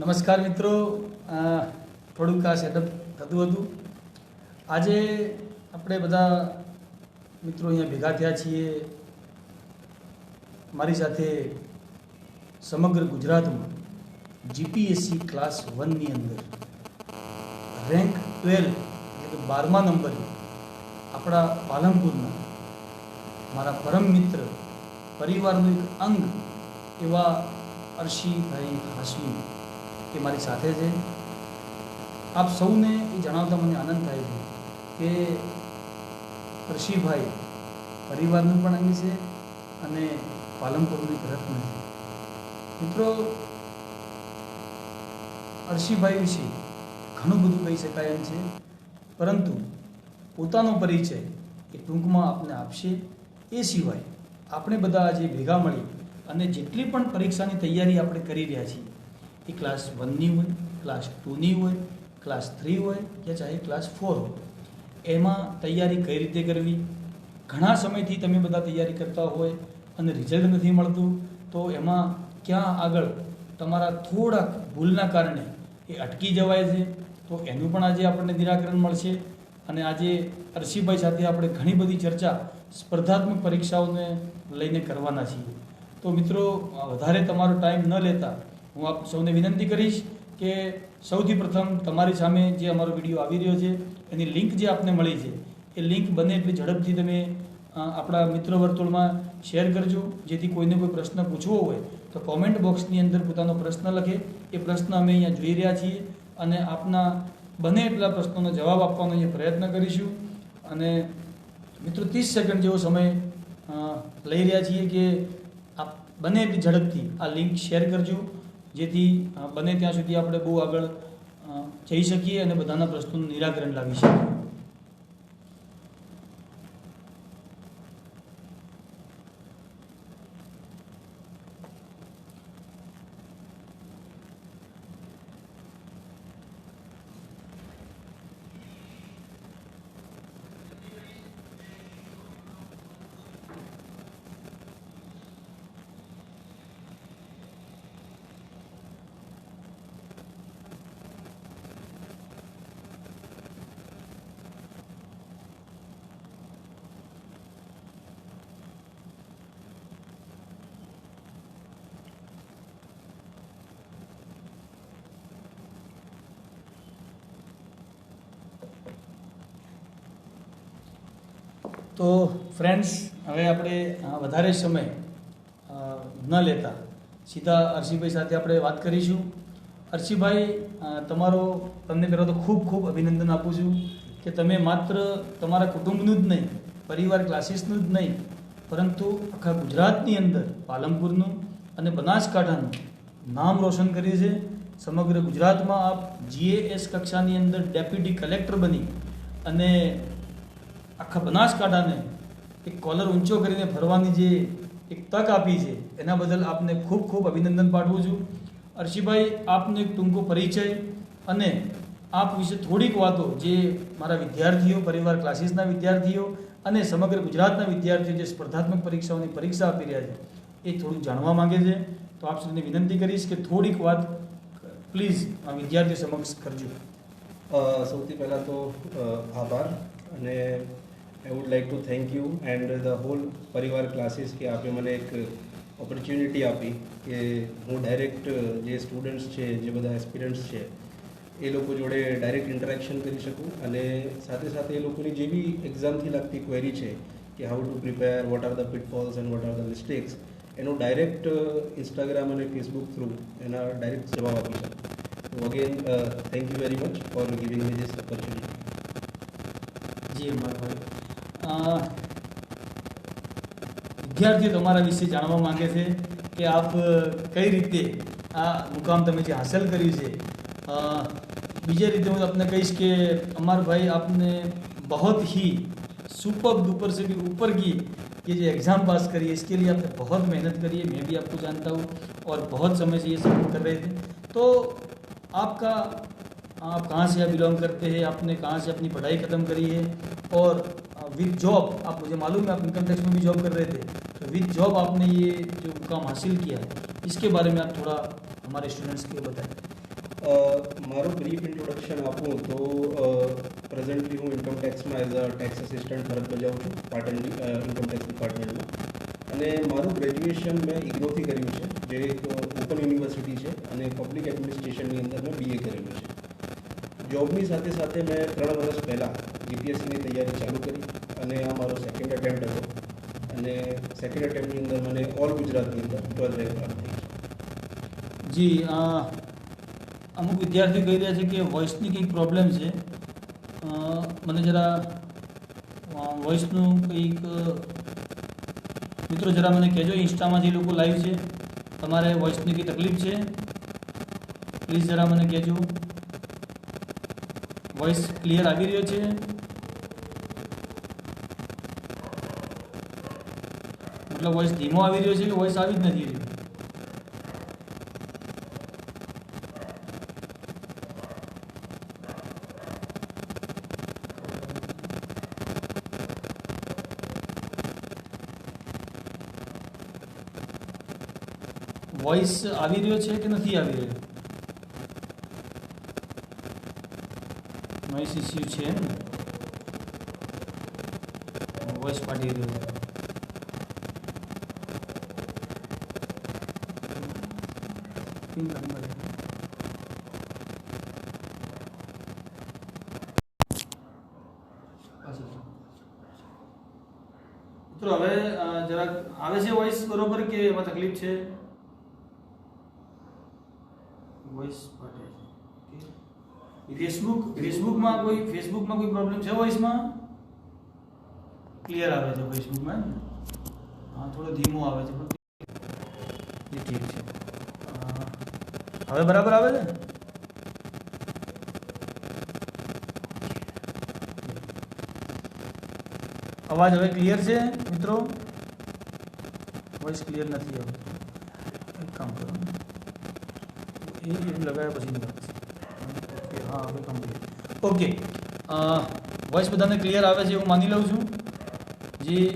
નમસ્કાર મિત્રો, થોડુંક આ સેટઅપ થતું હતું. આજે આપણે બધા મિત્રો અહીંયા ભેગા થયા છીએ. મારી સાથે સમગ્ર ગુજરાતમાં જીપીએસસી ક્લાસ 1ની અંદર રેન્ક 12 એટલે કે 12મા નંબરે આપણા પાલનપુરના મારા પરમ મિત્ર, પરિવારનું એક અંગ એવા અર્શીભાઈ હાશમી એ મારી સાથે છે. આપ સૌને એ જણાવતા મને આનંદ થાય છે કે અર્શીભાઈ પરિવારનું પણ અંગ છે અને પાલનપુરનું એક રત્ન છે. મિત્રો, અર્શીભાઈ વિશે ઘણું બધું કહી શકાય એમ છે, પરંતુ પોતાનો પરિચય એ ટૂંકમાં આપને આપશે. એ સિવાય આપણે બધા આજે ભેગા મળી અને જેટલી પણ પરીક્ષાની તૈયારી આપણે કરી રહ્યા છીએ, એ ક્લાસ 1ની હોય, ક્લાસ 2ની હોય, ક્લાસ 3 હોય કે ચાહે ક્લાસ 4 હોય, એમાં તૈયારી કઈ રીતે કરવી. ઘણા સમયથી તમે બધા તૈયારી કરતા હોય અને રિઝલ્ટ નથી મળતું, તો એમાં ક્યાં આગળ તમારા થોડાક ભૂલના કારણે એ અટકી જવાય છે, તો એનું પણ આજે આપણને નિરાકરણ મળશે. અને આજે અર્શીભાઈ સાથે આપણે ઘણી બધી ચર્ચા સ્પર્ધાત્મક પરીક્ષાઓને લઈને કરવાના છીએ. તો મિત્રો, વધારે તમારો ટાઈમ ન લેતા હું આપ સૌને વિનંતી કરીશ કે સૌથી પ્રથમ તમારી સામે જે અમારો વિડીયો આવી રહ્યો છે એની લિંક જે આપને મળી છે, એ લિંક બને એટલી ઝડપથી તમે આપણા મિત્ર વર્તુળમાં શેર કરજો, જેથી કોઈને કોઈ પ્રશ્ન પૂછવો હોય તો કોમેન્ટ બોક્સની અંદર પોતાનો પ્રશ્ન લખે. એ પ્રશ્ન અમે અહીંયા જોઈ રહ્યા છીએ અને આપના બને એટલા પ્રશ્નોનો જવાબ આપવાનો અહીંયા પ્રયત્ન કરીશું. અને મિત્રો, 30 સેકન્ડ જેવો સમય લઈ રહ્યા છીએ કે આપ બને એટલી ઝડપથી આ લિંક શેર કરજો, જેથી બને ત્યાં સુધી આપણે બહુ આગળ જઈ શકીએ અને બધાના પ્રશ્નોનું નિરાકરણ લાવી શકીએ. તો ફ્રેન્ડ્સ, હવે આપણે વધારે સમય ન લેતા સીધા અર્શીભાઈ સાથે આપણે વાત કરીશું. અર્શીભાઈ, તમને પહેલાં તો ખૂબ ખૂબ અભિનંદન આપું છું કે તમે માત્ર તમારા કુટુંબનું જ નહીં, પરિવાર ક્લાસીસનું જ નહીં, પરંતુ આખા ગુજરાતની અંદર પાલનપુરનું અને બનાસકાંઠાનું નામ રોશન કર્યું છે. સમગ્ર ગુજરાતમાં આપ GAS કક્ષાની અંદર ડેપ્યુટી કલેક્ટર બની અને આખા બનાસકાંઠાને એક કોલર ઊંચો કરીને ફરવાની જે એક તક આપી છે, એના બદલ આપને ખૂબ ખૂબ અભિનંદન પાઠવું છું. અર્શીભાઈ, આપનો એક ટૂંકો પરિચય અને આપ વિશે થોડીક વાતો જે મારા વિદ્યાર્થીઓ, પરિવાર ક્લાસીસના વિદ્યાર્થીઓ અને સમગ્ર ગુજરાતના વિદ્યાર્થીઓ જે સ્પર્ધાત્મક પરીક્ષાઓની પરીક્ષા આપી રહ્યા છે, એ થોડુંક જાણવા માંગે છે. તો આપ સૌને વિનંતી કરીશ કે થોડીક વાત પ્લીઝ વિદ્યાર્થીઓ સમક્ષ કરજો. સૌથી પહેલાં તો આભાર, અને I would like to thank you and the whole Parivar classes કે આપે મને એક ઓપોર્ચ્યુનિટી આપી કે હું ડાયરેક્ટ જે સ્ટુડન્ટ્સ છે, જે બધા એસ્પિરન્ટ્સ છે, એ લોકો જોડે ડાયરેક્ટ ઇન્ટરેક્શન કરી શકું. અને સાથે સાથે એ લોકોની જે બી એક્ઝામથી લાગતી ક્વેરી છે કે how to prepare, what are the pitfalls and what are the mistakes, એનો ડાયરેક્ટ ઇન્સ્ટાગ્રામ અને ફેસબુક થ્રુ એના ડાયરેક્ટ જવાબ આપી શકું. તો again thank you very much for giving me this opportunity. જી અમરભાઈ, વિદ્યાર્થીઓ તમારા વિશે જાણવા માંગે છે કે આપ કઈ રીતે આ મુકામ તમે જે હાંસલ કર્યું છે. બીજી રીતે હું આપને કહીશ કે અમરભાઈ, आपने बहुत ही सुपर डुपर से भी ऊपर की ये जो एग्ज़ाम पास करी है, इसके लिए आपने बहुत मेहनत करी है. मैं भी आपको जानता हूँ और बहुत समय से ये सपोर्ट कर रहे थे. तो आपका आप कहाँ से बिलोंग करते हैं, आपने कहाँ से अपनी पढ़ाई ख़त्म करी है, और विद जॉब, आप मुझे मालूम है आप इनकम टैक्स में भी जॉब कर रहे थे, तो विद जॉब आपने ये जो मुकाम हासिल किया है, इसके बारे में आप थोड़ा हमारे स्टूडेंट्स को बताएं. મારું બ્રીફ ઇન્ટ્રોડક્શન આપું તો પ્રેઝન્ટલી હું ઇન્કમ ટેક્સમાં એઝ અ ટેક્સ આસિસ્ટન્ટ ફરજ બજાવું છું પાટણ ઇન્કમ ટેક્સ ડિપાર્ટમેન્ટમાં. અને મારું ગ્રેજ્યુએશન મેં ઇગ્નોથી કર્યું છે, જે એક ઓપન યુનિવર્સિટી છે, અને પબ્લિક એડમિનિસ્ટ્રેશનની અંદર મેં BA કરેલું છે. જોબની સાથે સાથે મેં 3 વર્ષ પહેલાં GPSCની તૈયારી ચાલુ કરી, અને આ મારો સેકન્ડ એટેમ્પ્ટ હતો. અને સેકન્ડ એટેમ્પ્ટની અંદર મને ઓલ ગુજરાતની અંદર 12th રેન્ક પ્રાપ્ત થઈ છે. જી, અમુક વિદ્યાર્થીઓ કહી રહ્યા છે કે વોઇસની કંઈક પ્રોબ્લેમ છે. મને જરા વોઇસનું કંઈક મિત્રો જરા મને કહેજો. ઇન્સ્ટામાં જે લોકો લાઈવ છે, તમારે વોઇસની કંઈ તકલીફ છે? પ્લીઝ જરા મને કહેજો. વોઇસ ક્લિયર આવી રહ્યો છે? મતલબ વોઇસ ધીમો આવી રહ્યો છે કે વોઇસ આવી જ નથી રહ્યો? વોઇસ આવી રહ્યો છે કે નથી આવી રહ્યો? નોઇસ ઇસ્યુ છે ને, વોઇસ ફાટી રહ્યો છે. મિત્રો હવે જરાક આવે છે વોઇસ બરોબર કે એમાં તકલીફ છે? વોઇસ ફાટે છે. ફેસબુકમાં કોઈ પ્રોબ્લેમ છે? વોઇસમાં ક્લિયર આવે છે ફેસબુકમાં? હા, થોડો ધીમો આવે છે. જી ઠીક છે. હવે બરાબર આવે છે? અવાજ હવે ક્લિયર છે મિત્રો? વોઇસ ક્લિયર નથી આવતો. એક કામ કરો, એ લગાવ્યા પછી ઓકે, હા હવે કમ્પ્લીટ. ઓકે, વોઇસ બધાને ક્લિયર આવે છે હું માની લઉં છું. જી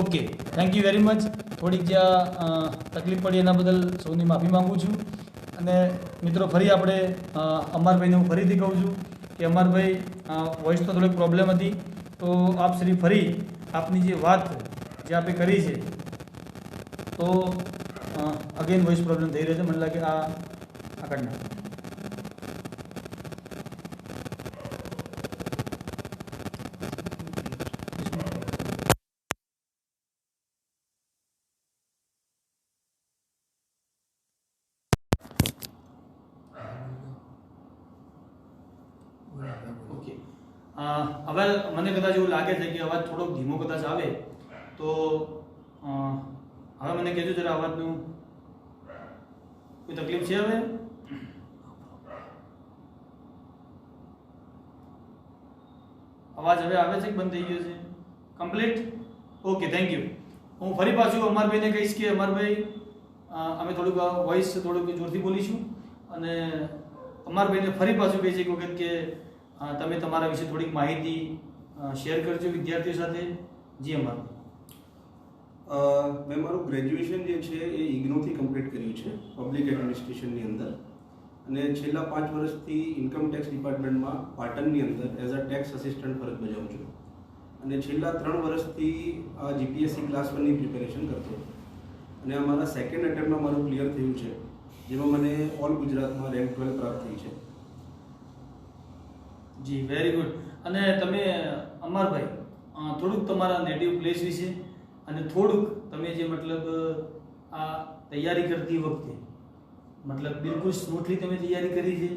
okay, thank you very much. થોડીક જ્યાં તકલીફ પડી એના બદલ સૌની માફી માગું છું. અને મિત્રો ફરી આપણે અમરભાઈને હું ફરીથી કહું છું કે અમરભાઈ, વોઇસનો થોડીક પ્રોબ્લેમ હતી, તો આપ શ્રી ફરી આપની જે વાત જે આપણે કરી છે, તો અગેન વોઇસ પ્રોબ્લેમ થઈ રહ્યો છે. મને લાગે આ આગળ ના. ઓકે, હવે મને કદાચ એવું લાગે છે કે અવાજ થોડોક ધીમો કદાચ આવે, તો હવે મને કહેજો જરા અવાજનું કોઈ તકલીફ છે? હવે અવાજ હવે આવે છે કે બંધ થઈ ગયો છે? કમ્પ્લીટ? Okay, thank you. હું ફરી પાછું અમરભાઈને કહીશ કે અમરભાઈ, અમે થોડુંક વોઇસ થોડુંક જોરથી બોલીશું, અને અમરભાઈને ફરી પાછું કહીશ એક વખત કે તમે તમારા વિશે થોડીક માહિતી શેર કરજો વિદ્યાર્થીઓ સાથે. જી અમર. મેં મારું ગ્રેજ્યુએશન જે છે એ ઇગ્નોથી કમ્પ્લીટ કર્યું છે, પબ્લિક એડમિનિસ્ટ્રેશનની અંદર. અને છેલ્લા 5 વર્ષથી ઇન્કમ ટેક્સ ડિપાર્ટમેન્ટમાં પાટણની અંદર એઝ અ ટેક્સ આસિસ્ટન્ટ ફરજ બજાવું છું. અને છેલ્લા 3 વર્ષથી આ GPSC ક્લાસ 1ની પ્રિપેરેશન કરતો. અને આ મારા સેકન્ડ એટેમ્પમાં મારું ક્લિયર થયું છે, જેમાં મને ઓલ ગુજરાતમાં રેન્ક 12 પ્રાપ્ત થઈ છે. જી, વેરી ગુડ. અને તમે અમરભાઈ થોડુંક તમારા નેટિવ પ્લેસ વિશે અને થોડુંક તમે જે મતલબ આ તૈયારી કરતી વખતે મતલબ બિલકુલ સ્મૂથલી તમે તૈયારી કરી છે,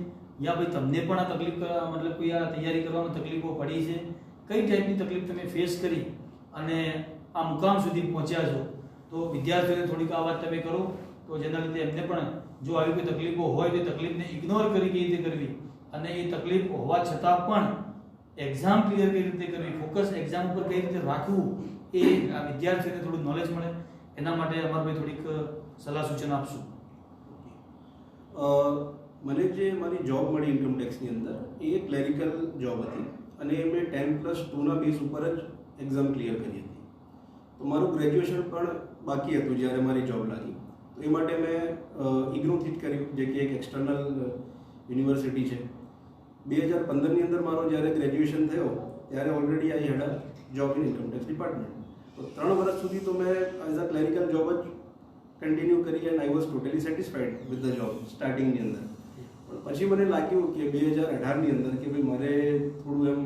યા ભાઈ તમને પણ આ તકલીફ મતલબ કોઈ આ તૈયારી કરવામાં તકલીફો પડી છે, કઈ ટાઈપની તકલીફ તમે ફેસ કરી અને આ મુકામ સુધી પહોંચ્યા છો, તો વિદ્યાર્થીઓને થોડીક આ વાત તમે કરો, તો જેના લીધે એમને પણ જો આવી કોઈ તકલીફો હોય તો તકલીફને ઇગ્નોર કરી કઈ રીતે કરવી, અને એ તકલીફ હોવા છતાં પણ એક્ઝામ ક્લિયર કઈ રીતે કરવી, ફોકસ એક્ઝામ ઉપર કઈ રીતે રાખવું, એ આ વિદ્યાર્થીઓને થોડું નોલેજ મળે, એના માટે અમરભાઈ થોડીક સલાહ સૂચન આપશું. મને જે મારી જોબ મળી ઇન્કમ ટેક્સની અંદર એ ક્લેરિકલ જોબ હતી, અને મેં 10+2ના બેઝ ઉપર જ એક્ઝામ ક્લિયર કરી હતી. તો મારું ગ્રેજ્યુએશન પણ બાકી હતું જ્યારે મારી જોબ લાગી. તો એ માટે મેં ઇગ્નોથી જ કર્યું, જે કે એક એક્સટર્નલ યુનિવર્સિટી છે. 2015ની અંદર મારો જ્યારે ગ્રેજ્યુએશન થયો ત્યારે already I had a job in income tax department. તો 3 વર્ષ સુધી તો મેં એઝ અ ક્લેરિકલ જોબ જ કન્ટિન્યુ કરી and I was totally satisfied with the job સ્ટાર્ટિંગની અંદર. પણ પછી મને લાગ્યું કે 2018ની અંદર કે ભાઈ મારે થોડું એમ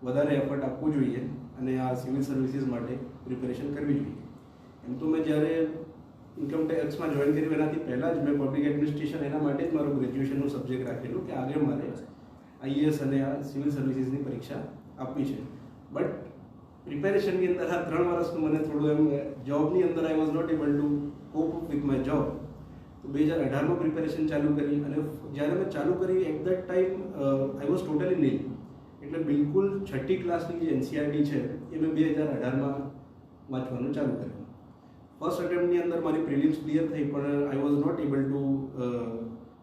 વધારે એફર્ટ આપવું જોઈએ અને આ સિવિલ સર્વિસીસ માટે પ્રિપેરેશન કરવી જોઈએ. એમ તો મેં જ્યારે ઇન્કમ ટેક્સમાં જોઈન કર્યું એનાથી પહેલાં જ મેં પબ્લિક એડમિનિસ્ટ્રેશન એના માટે જ મારું ગ્રેજ્યુએશનનું સબ્જેક્ટ રાખેલું કે આગળ મારે આઈએએસ અને આ સિવિલ સર્વિસીસની પરીક્ષા આપવી છે. બટ પ્રિપેરેશનની અંદર આ 3 વર્ષનું મને થોડું એમ જોબની અંદર I was not able to cope with my job. તો 2018માં પ્રિપેરેશન ચાલુ કરી અને જ્યારે મેં ચાલુ કરી at that time I was totally nil. એટલે બિલકુલ 6ઠ્ઠી ક્લાસની જે એનસીઆરટી છે એ મેં 2018માં વાંચવાનું ચાલુ કર્યું. ફર્સ્ટ અટેમ્પ્ટની અંદર મારી પ્રિલિમ્સ ક્લિયર થઈ, પણ I was not able to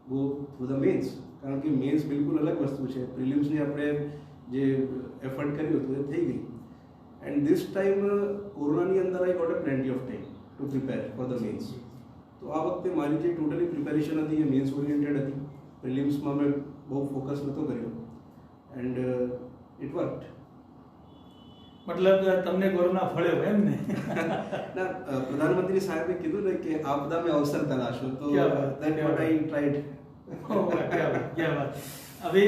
go through the mains, કારણ કે મેન્સ બિલકુલ અલગ વસ્તુ છે. પ્રિલિમ્સની આપણે જે એફર્ટ કર્યું હતું એ થઈ ગઈ. એન્ડ ધીસ ટાઈમ કોરોનાની અંદર I got a plenty of time to prepare for the mains. તો આ વખતે મારી જે ટોટલી પ્રિપેરેશન હતી એ મેન્સ ઓરિએન્ટેડ હતી. પ્રિલિમ્સમાં મેં બહુ ફોકસ નહોતો કર્યો એન્ડ ઇટ વર્કડ. મતલબ તમને કોરોના ફળ્યો એમ ને? ના, પ્રધાનમંત્રી સાહેબે કીધું ને કે આપદા મેં અવસર તલાશો, તો દેટ વોટ આઈ ટ્રાઈડ. હવે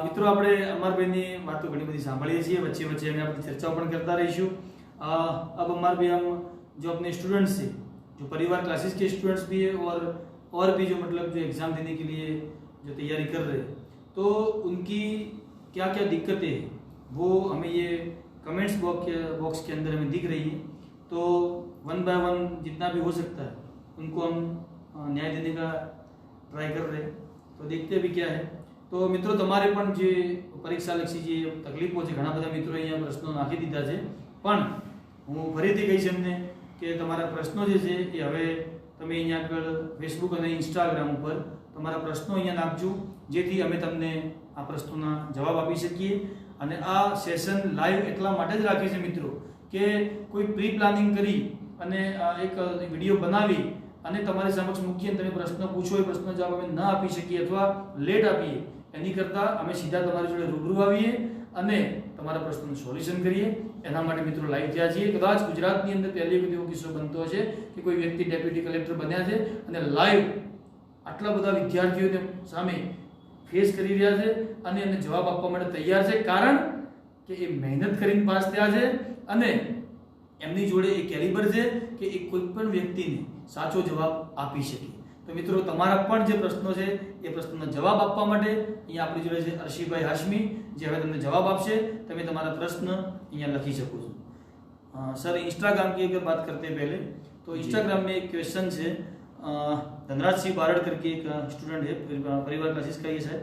મિત્રો આપણે અમરભાઈની વાતો ઘણી બધી સાંભળીએ છીએ, વચ્ચે વચ્ચે અમે આપણી ચર્ચાઓ પણ करता रहीશું. अब अमर भाई हम जो अपने स्टूडेंट्स से जो परिवार क्लासेस के स्टूडेंट्स भी है और भी जो मतलब जो एग्ज़ाम देने के लिए जो तैयारी कर रहे हैं, तो उनकी क्या क्या दिक्कतें हैं वो हमें ये कमेंट्स बॉक्स के अंदर हमें दिख रही है. तो 1 बाय 1 जितना भी हो सकता है उनको हम न्याय देने का ट्राई कर रहे हैं. तो देखते भी क्या है. તો મિત્રો તમારે પણ જે પરીક્ષાલક્ષી જે તકલીફો છે, ઘણા બધા મિત્રોએ અહીંયા પ્રશ્નો નાખી દીધા છે, પણ હું ફરીથી કહીશ એમને કે તમારા પ્રશ્નો જે છે એ હવે તમે અહીંયા આગળ ફેસબુક અને ઇન્સ્ટાગ્રામ ઉપર તમારા પ્રશ્નો અહીંયા નાખજો, જેથી અમે તમને આ પ્રશ્નોના જવાબ આપી શકીએ. અને આ સેશન લાઈવ એટલા માટે જ રાખીએ છીએ મિત્રો કે કોઈ પ્રી પ્લાનિંગ કરી અને એક વિડીયો બનાવી અને તમારી સમક્ષ મૂકીએ તમે પ્રશ્ન પૂછો, એ પ્રશ્નનો જવાબ અમે ન આપી શકીએ અથવા લેટ આપીએ, એની કરતાં અમે સીધા તમારી જોડે રૂબરૂ આવીએ અને તમારા પ્રશ્નનું સોલ્યુશન કરીએ. એના માટે મિત્રો લાઈવ થયા છીએ. કદાચ ગુજરાતની અંદર પહેલી વખત એવો કિસ્સો બનતો છે કે કોઈ વ્યક્તિ ડેપ્યુટી કલેક્ટર બન્યા છે અને લાઈવ આટલા બધા વિદ્યાર્થીઓને સામે ફેસ કરી રહ્યા છે અને એને જવાબ આપવા માટે તૈયાર છે, કારણ કે એ મહેનત કરીને પાસ થયા છે અને એમની જોડે એ કેલિબર છે કે એ કોઈ પણ વ્યક્તિને સાચો જવાબ આપી શકે. તો મિત્રો તમારા પણ જે પ્રશ્નો છે એ પ્રશ્નોના જવાબ આપવા માટે અહીંયા આપણી જોડે છે અર્શીભાઈ હાશમી, જે હવે તમને જવાબ આપશે. તમે તમારા પ્રશ્ન અહીંયા લખી શકો છો. सर इंस्टाग्राम की अगर बात करते हैं पहले, तो इंस्टाग्राम में एक क्वेश्चन है, धनराज सिंह बारड़ करके एक स्टूडेंट है, परिवार क्लासेस का ये है,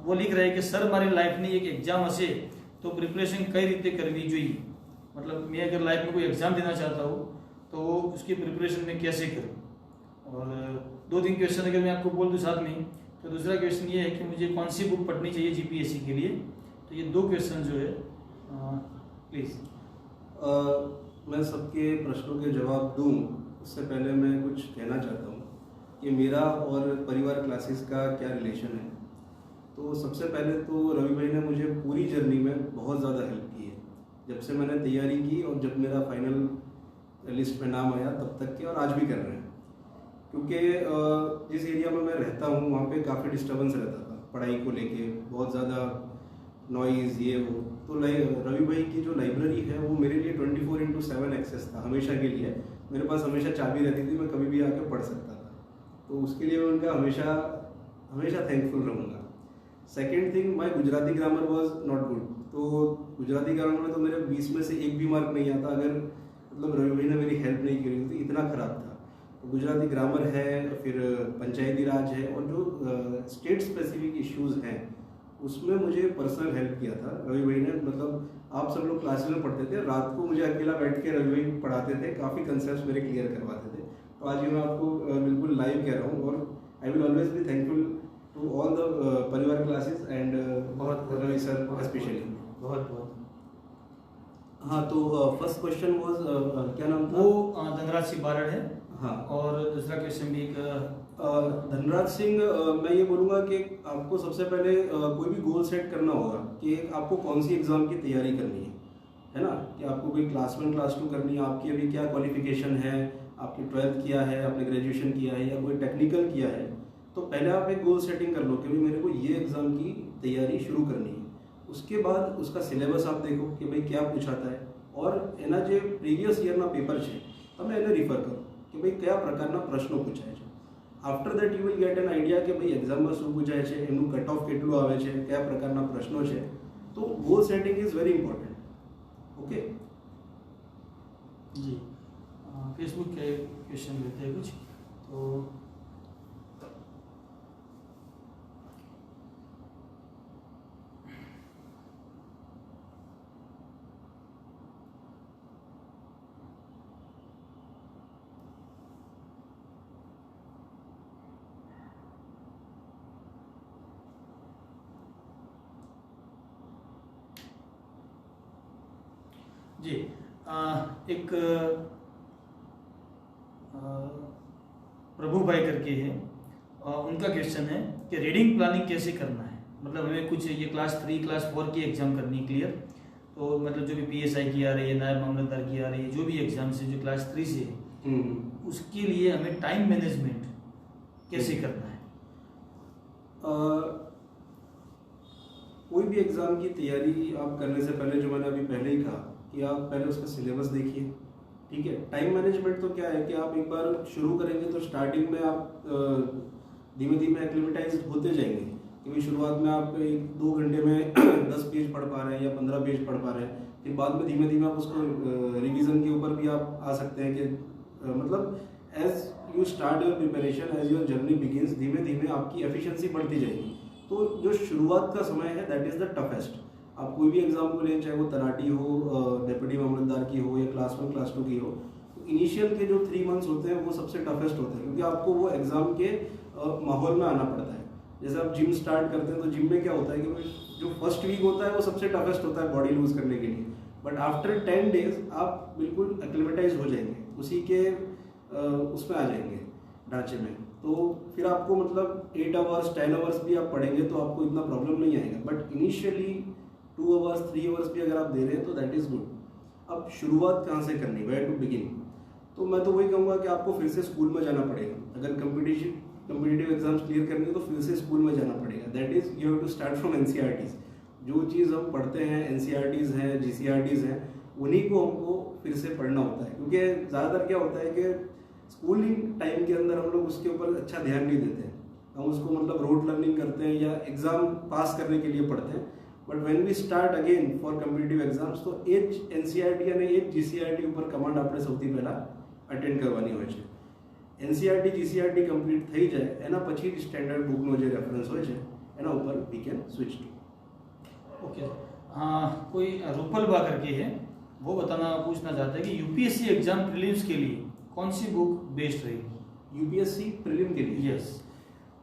वो लिख रहे हैं कि सर मारी लाइफ में एक एग्जाम हसे तो प्रिपरेशन कई रीते करवी જોઈએ. मतलब मैं अगर लाइफ में कोई एग्जाम देना चाहता हूँ तो उसकी प्रिपरेशन में कैसे करूँ. और 2-3 क्वेश्चन अगर मैं आपको बोल दूँ साथ में, तो दूसरा क्वेश्चन ये है कि मुझे कौन सी बुक पढ़नी चाहिए जीपीएससी के लिए. तो ये 2 क्वेश्चन जो है प्लीज़. मैं सबके प्रश्नों के जवाब दूं उससे पहले मैं कुछ कहना चाहता हूं कि मेरा और परिवार क्लासेस का क्या रिलेशन है. तो सबसे पहले तो रवि भाई ने मुझे पूरी जर्नी में बहुत ज़्यादा हेल्प की है, जब से मैंने तैयारी की और जब मेरा फाइनल लिस्ट में नाम आया तब तक के, और आज भी कर रहे हैं. क्योंकि जिस एरिया में मैं रहता हूँ वहाँ पे काफ़ी डिस्टर्बेंस रहता था पढ़ाई को लेके, बहुत ज़्यादा नॉइज़ ये वो. तो रवि भाई की जो लाइब्रेरी है वो मेरे लिए 24/7 एक्सेस था, हमेशा के लिए. मेरे पास हमेशा चाबी रहती थी, मैं कभी भी आके पढ़ सकता था. तो उसके लिए मैं उनका हमेशा हमेशा थैंकफुल रहूँगा. Second thing, my Gujarati grammar was not good. तो गुजराती ग्रामर में तो मेरे 20 में से 1 भी मार्क नहीं आता अगर मतलब रवि भाई ने मेरी हेल्प नहीं करी थी, इतना ख़राब था. तो गुजराती ग्रामर है, फिर पंचायती राज है, और जो स्टेट स्पेसिफिक इश्यूज़ हैं उसमें मुझे पर्सनल हेल्प किया था रवि भाई ने. मतलब आप सब लोग क्लासेस में पढ़ते थे, रात को मुझे अकेला बैठ के रवि भाई पढ़ाते थे, काफ़ी कंसेप्ट मेरे क्लियर करवाते थे. तो आज मैं आपको बिल्कुल लाइव कह रहा हूँ, और I will always be thankful to all the Parivar classes and बहुत रवि सर स्पेशली. बहुत बहुत. हाँ, तो फर्स्ट क्वेश्चन वॉज क्या नाम था? वो धनराज सिंह बारड़ है, हाँ। और दूसरा क्वेश्चन भी एक धनराज सिंह, मैं ये बोलूँगा कि आपको सबसे पहले कोई भी गोल सेट करना होगा कि आपको कौन सी एग्ज़ाम की तैयारी करनी है ना, कि आपको कोई क्लास 1 क्लास 2 करनी है, आपकी अभी क्या क्वालिफिकेशन है, आपने 12th किया है, आपने ग्रेजुएशन किया है या कोई टेक्निकल किया है, तो पहले आप एक गोल सेटिंग कर लो कि भाई मेरे को ये एग्ज़ाम की तैयारी शुरू करनी है। उसके बाद उसका सिलेबस आप देखो कि भाई क्या पूछाता है, और એના જે પ્રીવિયસ યરના પેપર છે તમે એને રિફર કરો કે ભાઈ કયા પ્રકારના પ્રશ્નો પૂછાય છે. After that you will gate an idea કે ભાઈ એક્ઝામમાં શું પૂછાય છે, એનું કટ ઓફ કેટલું આવે છે, કયા પ્રકારના પ્રશ્નો છે. તો goal setting is very important. Okay जी. फेसबुक के क्वेश्चन लेते हैं कुछ. तो जी, एक प्रभु भाई करके है, उनका क्वेश्चन है कि रीडिंग प्लानिंग कैसे करना है. मतलब हमें कुछ ये क्लास 3 क्लास 4 की एग्जाम करनी क्लियर, तो मतलब जो भी PSI की आ रही है, नायब मामलतदार की आ रही है, जो भी एग्जाम से जो क्लास 3 से है, उसके लिए हमें टाइम मैनेजमेंट कैसे करना है. कोई भी एग्ज़ाम की तैयारी आप करने से पहले, जो मैंने अभी पहले ही कहा कि आप पहले उसका सिलेबस देखिए. ठीक है. टाइम मैनेजमेंट तो क्या है कि आप एक बार शुरू करेंगे तो स्टार्टिंग में आप धीमे धीमे एक्लिमेटाइज होते जाएंगे कि भाई शुरुआत में आप 1-2 घंटे में 10 पेज पढ़ पा रहे हैं या 15 पेज पढ़ पा रहे हैं. फिर बाद में धीमे धीमे आप उसको रिवीजन के ऊपर भी आप आ सकते हैं कि मतलब as you start your preparation, as your journey begins, धीमे धीमे आपकी एफिशिएंसी बढ़ती जाएगी. तो जो शुरुआत का समय है दैट इज़ द टफेस्ट. आप कोई भी एग्जाम को लें, चाहे वो तलाटी हो, डेप्यूटी मामलतदार की हो या क्लास 1 क्लास 2 की हो, तो इनिशियल के जो 3 मंथ्स होते हैं वो सबसे टफेस्ट होते हैं, क्योंकि आपको वो एग्जाम के माहौल में आना पड़ता है. जैसे आप जिम स्टार्ट करते हैं तो जिम में क्या होता है कि जो फर्स्ट वीक होता है वो सबसे टफेस्ट होता है बॉडी लूज करने के लिए, बट आफ्टर 10 डेज आप बिल्कुल एक्लिमेटाइज हो जाएंगे, उसी के उसमें आ जाएंगे ढांचे में. तो फिर आपको मतलब 8 आवर्स 10 आवर्स भी आप पढ़ेंगे तो आपको इतना प्रॉब्लम नहीं आएगा. बट इनिशियली 2 आवर्स 3 आवर्स भी अगर आप दे रहे हैं तो दैट इज़ गुड. अब शुरुआत कहाँ से करनी, वेयर टू बिगिन, तो मैं तो वही कहूँगा कि आपको फिर से स्कूल में जाना पड़ेगा. अगर कम्पिटिटिव एग्जाम्स क्लियर करनी है तो फिर से स्कूल में जाना पड़ेगा. That is you have to start from NCERTs. जो चीज़ हम पढ़ते हैं NCERTs हैं, GCRTs हैं, उन्हीं को हमको फिर से पढ़ना होता है. क्योंकि ज़्यादातर क्या होता है कि स्कूलिंग टाइम के अंदर हम लोग उसके ऊपर अच्छा ध्यान नहीं देते हैं. हम उसको मतलब रोड लर्निंग करते हैं या एग्ज़ाम पास करने के लिए पढ़ते हैं. But when we start again for competitive exams तो એ જ NCERT અને એ જ GCRT ઉપર કમાન્ડ આપણે સૌથી પહેલા અટેન્ડ કરવાની હોય છે. NCERT GCRT કમ્પ્લીટ થઈ જાય એના પછી સ્ટેન્ડર્ડ બુકનો જે રેફરન્સ હોય છે એના ઉપર we can switch to. Okay. कोई रूपल बा करके है, वो पूछना चाहता है कि UPSC एग्जाम प्रीलिम्स के लिए कौन सी बुक बेस्ट रहेगी. UPSC प्रीलिम के लिए? यस.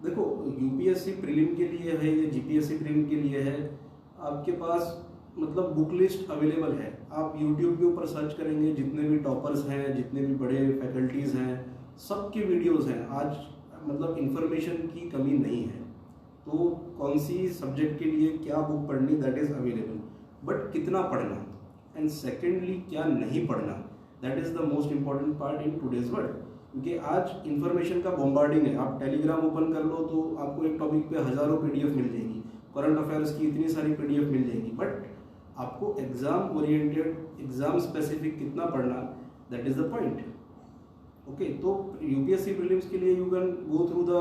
देखो UPSC प्रीलिम के लिए है या GPSC प्रीलिम के लिए है, आपके पास मतलब बुक लिस्ट अवेलेबल है. आप YouTube के ऊपर सर्च करेंगे, जितने भी टॉपर्स हैं, जितने भी बड़े फैकल्टीज़ हैं, सबके वीडियोस हैं. आज मतलब इंफॉर्मेशन की कमी नहीं है. तो कौन सी सब्जेक्ट के लिए क्या बुक पढ़नी दैट इज़ अवेलेबल, बट कितना पढ़ना, एंड सेकेंडली क्या नहीं पढ़ना, that is the most important part in today's world. क्योंकि आज इन्फॉर्मेशन का बॉम्बार्डिंग है. आप टेलीग्राम ओपन कर लो तो आपको एक टॉपिक पे हज़ारों PDF मिल जाएगी, करंट अफेयर्स की इतनी सारी PDF मिल जाएगी. बट आपको एग्जाम ओरिएंटेड, एग्जाम स्पेसिफिक कितना पढ़ना, that is the point. Okay. तो UPSC प्रीलिम्स के लिए you can go through the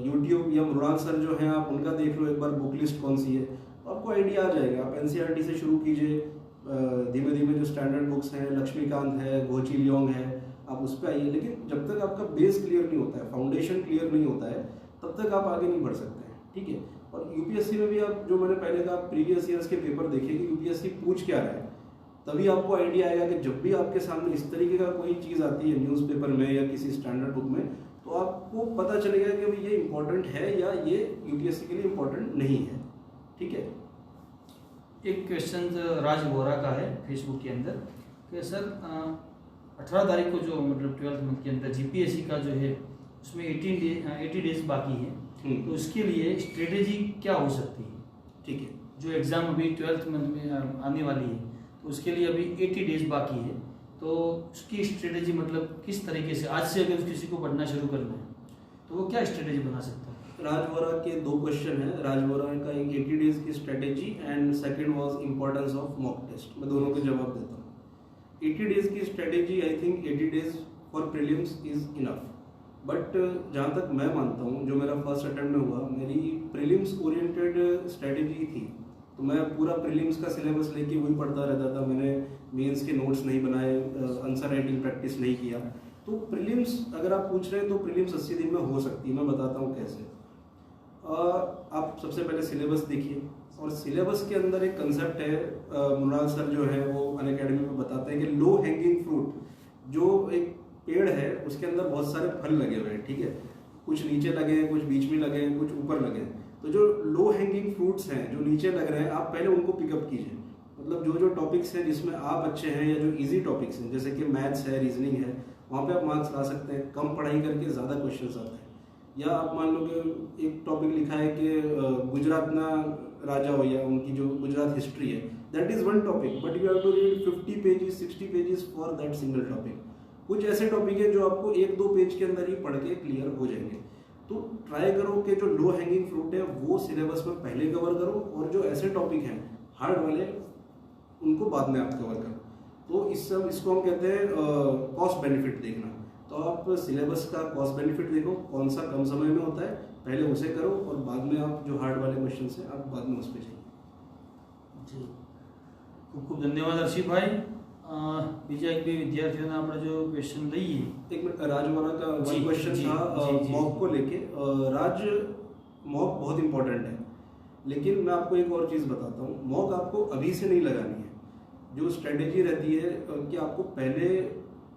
YouTube या मृणाल सर जो हैं, आप उनका देख लो एक बार बुक लिस्ट कौन सी है, तो आपको आइडिया आ जाएगा. आप NCERT से शुरू कीजिए, धीमे धीमे जो स्टैंडर्ड बुक्स हैं, लक्ष्मीकांत है, घोची लियोंग है, आप उस पर आइए. लेकिन जब तक आपका बेस क्लियर नहीं होता है, फाउंडेशन क्लियर नहीं होता है, तब तक आप आगे नहीं बढ़ सकते हैं. ठीक है. और UPSC में भी आप जो मैंने पहले कहा प्रीवियस ईयर्स के पेपर देखिए कि UPSC पूछ क्या रहा है, तभी आपको आइडिया आएगा कि जब भी आपके सामने इस तरीके का कोई चीज़ आती है न्यूज़पेपर में या किसी स्टैंडर्ड बुक में, तो आपको पता चलेगा कि भाई ये इम्पोर्टेंट है या ये UPSC के लिए इम्पोर्टेंट नहीं है. ठीक है. एक क्वेश्चन राज वोरा का है फेसबुक के अंदर कि सर 18 तारीख को जो मतलब 12th मंथ के अंदर जीपीएससी का जो है उसमें 80 डेज बाकी है, तो उसके लिए स्ट्रेटेजी क्या हो सकती है? ठीक है, जो एग्ज़ाम अभी 12th मंथ में आने वाली है, तो उसके लिए अभी 80 डेज बाकी है, तो उसकी स्ट्रेटेजी मतलब किस तरीके से आज से अगर किसी को पढ़ना शुरू करना है तो वो क्या स्ट्रेटेजी बना सकता है? राज वोरा के 2 क्वेश्चन है। राज वोरा का एक 80 डेज की strategy and second was importance of mock test. मैं दोनों के जवाब देता हूँ। 80 डेज की strategy, I think 80 days for prelims is enough, but जहाँ तक मैं मानता हूँ, जो मेरा फर्स्ट अटेम्प्ट में हुआ, मेरी प्रीलिम्स ओरिएंटेड स्ट्रेटेजी थी, तो मैं पूरा प्रीलिम्स का सिलेबस लेके वही पढ़ता रहता था। मैंने मेंस के नोट्स नहीं बनाए, आंसर राइटिंग प्रैक्टिस नहीं किया। तो प्रीलिम्स अगर आप पूछ रहे हैं तो प्रीलिम्स 80 दिन में हो सकती है। मैं बताता हूँ कैसे। आप सबसे पहले सिलेबस देखिए, और सिलेबस के अंदर एक कंसेप्ट है, मृणाल सर जो है वो अनअकैडमी में बताते हैं कि लो हैंगिंग फ्रूट, जो एक पेड़ है उसके अंदर बहुत सारे फल लगे हुए हैं, ठीक है, कुछ नीचे लगे हैं, कुछ बीच में लगे हैं, कुछ ऊपर लगे हैं। तो जो लो हैंगिंग फ्रूट्स हैं, जो नीचे लग रहे हैं, आप पहले उनको पिकअप कीजिए। मतलब जो जो टॉपिक्स हैं जिसमें आप अच्छे हैं, या जो इजी टॉपिक्स हैं, जैसे कि मैथ्स है, रीजनिंग है, वहाँ पे आप मार्क्स ला सकते हैं। कम पढ़ाई करके ज़्यादा क्वेश्चंस आते हैं। या आप मान लो कि एक टॉपिक लिखा है कि गुजरात ना राजा हो, या उनकी जो गुजरात हिस्ट्री है, that is one topic, but you have to read 50 pages 60 pages for that single topic. कुछ ऐसे टॉपिक है जो आपको 1-2 पेज के अंदर ही पढ़ के क्लियर हो जाएंगे। तो ट्राई करो कि जो लो हैंगिंग फ्रूट है वो सिलेबस में पहले कवर करो, और जो ऐसे टॉपिक हैं हार्ड वाले, उनको बाद में आप कवर करो। तो इसको हम कहते हैं कॉस्ट बेनिफिट देखना। तो आप सिलेबस का कॉस्ट बेनिफिट देखो, कौन सा कम समय में होता है, पहले उसे करो, और बाद में आप जो हार्ड वाले क्वेश्चन है आप बाद में उस पर जाइए। जी, खूब खूब धन्यवाद हर्षित भाई। બીજા એક બે વિદ્યાર્થીઓને આપણે જો ક્વેશ્ચન લઈએ। एक मिनट, राज वोरा का वन क्वेश्चन था मॉक को लेके। राज, मॉक बहुत इंपॉर्टेंट है, लेकिन मैं आपको एक और चीज़ बताता हूँ। मॉक आपको अभी से नहीं लगानी है। जो स्ट्रेटेजी रहती है कि आपको पहले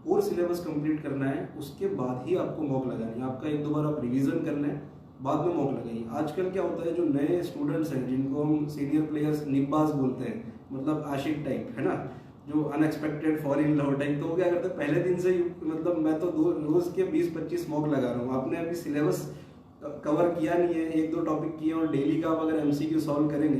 और सिलेबस कंप्लीट करना है, उसके बाद ही आपको मॉक लगानी है। आपका 1-2 बार आप रिवीजन कर लें, बाद में मॉक लगाइए। आजकल क्या होता है, जो नए स्टूडेंट्स हैं, जिनको हम सीनियर प्लेयर्स निब्बाज बोलते हैं, मतलब आशिक टाइप, है ना, जो unexpected fall in love type, तो वो क्या करते हैं, पहले दिन से ही, मतलब मैं तो रोज के 20-25 मॉक लगा रहा हूँ। आपने अभी सिलेबस कवर किया नहीं है, 1-2 टॉपिक किए, और डेली का आप अगर एमसीक्यू सॉल्व करेंगे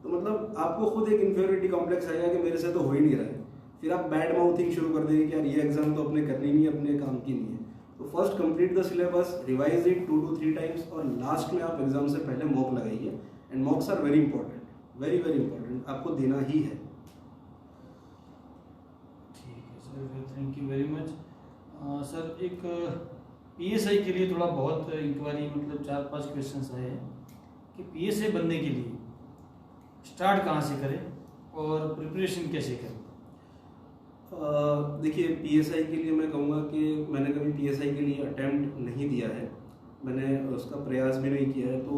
तो मतलब आपको खुद एक इन्फीरियरिटी कॉम्प्लेक्स आएगा कि मेरे से तो हो ही नहीं रहा है। फिर आप बैड माउथिंग शुरू कर देंगे कि यार ये एग्जाम तो अपने करनी नहीं है, अपने काम की नहीं है। तो first complete the syllabus, revise it 2 to 3 times, और लास्ट में आप एग्जाम से पहले मॉक लगाइए। And mocks are very important, very very important, आपको देना ही है। Thank you very much sir. एक पीएसआई के लिए थोड़ा बहुत इंक्वायरी, मतलब 4-5 क्वेश्चंस आए हैं कि पीएसआई बनने के लिए स्टार्ट कहाँ से करें और प्रिपरेशन कैसे करें? देखिए, पीएसआई के लिए मैं कहूँगा कि मैंने कभी पीएसआई के लिए अटेम्प्ट नहीं दिया है, मैंने उसका प्रयास भी नहीं किया है। तो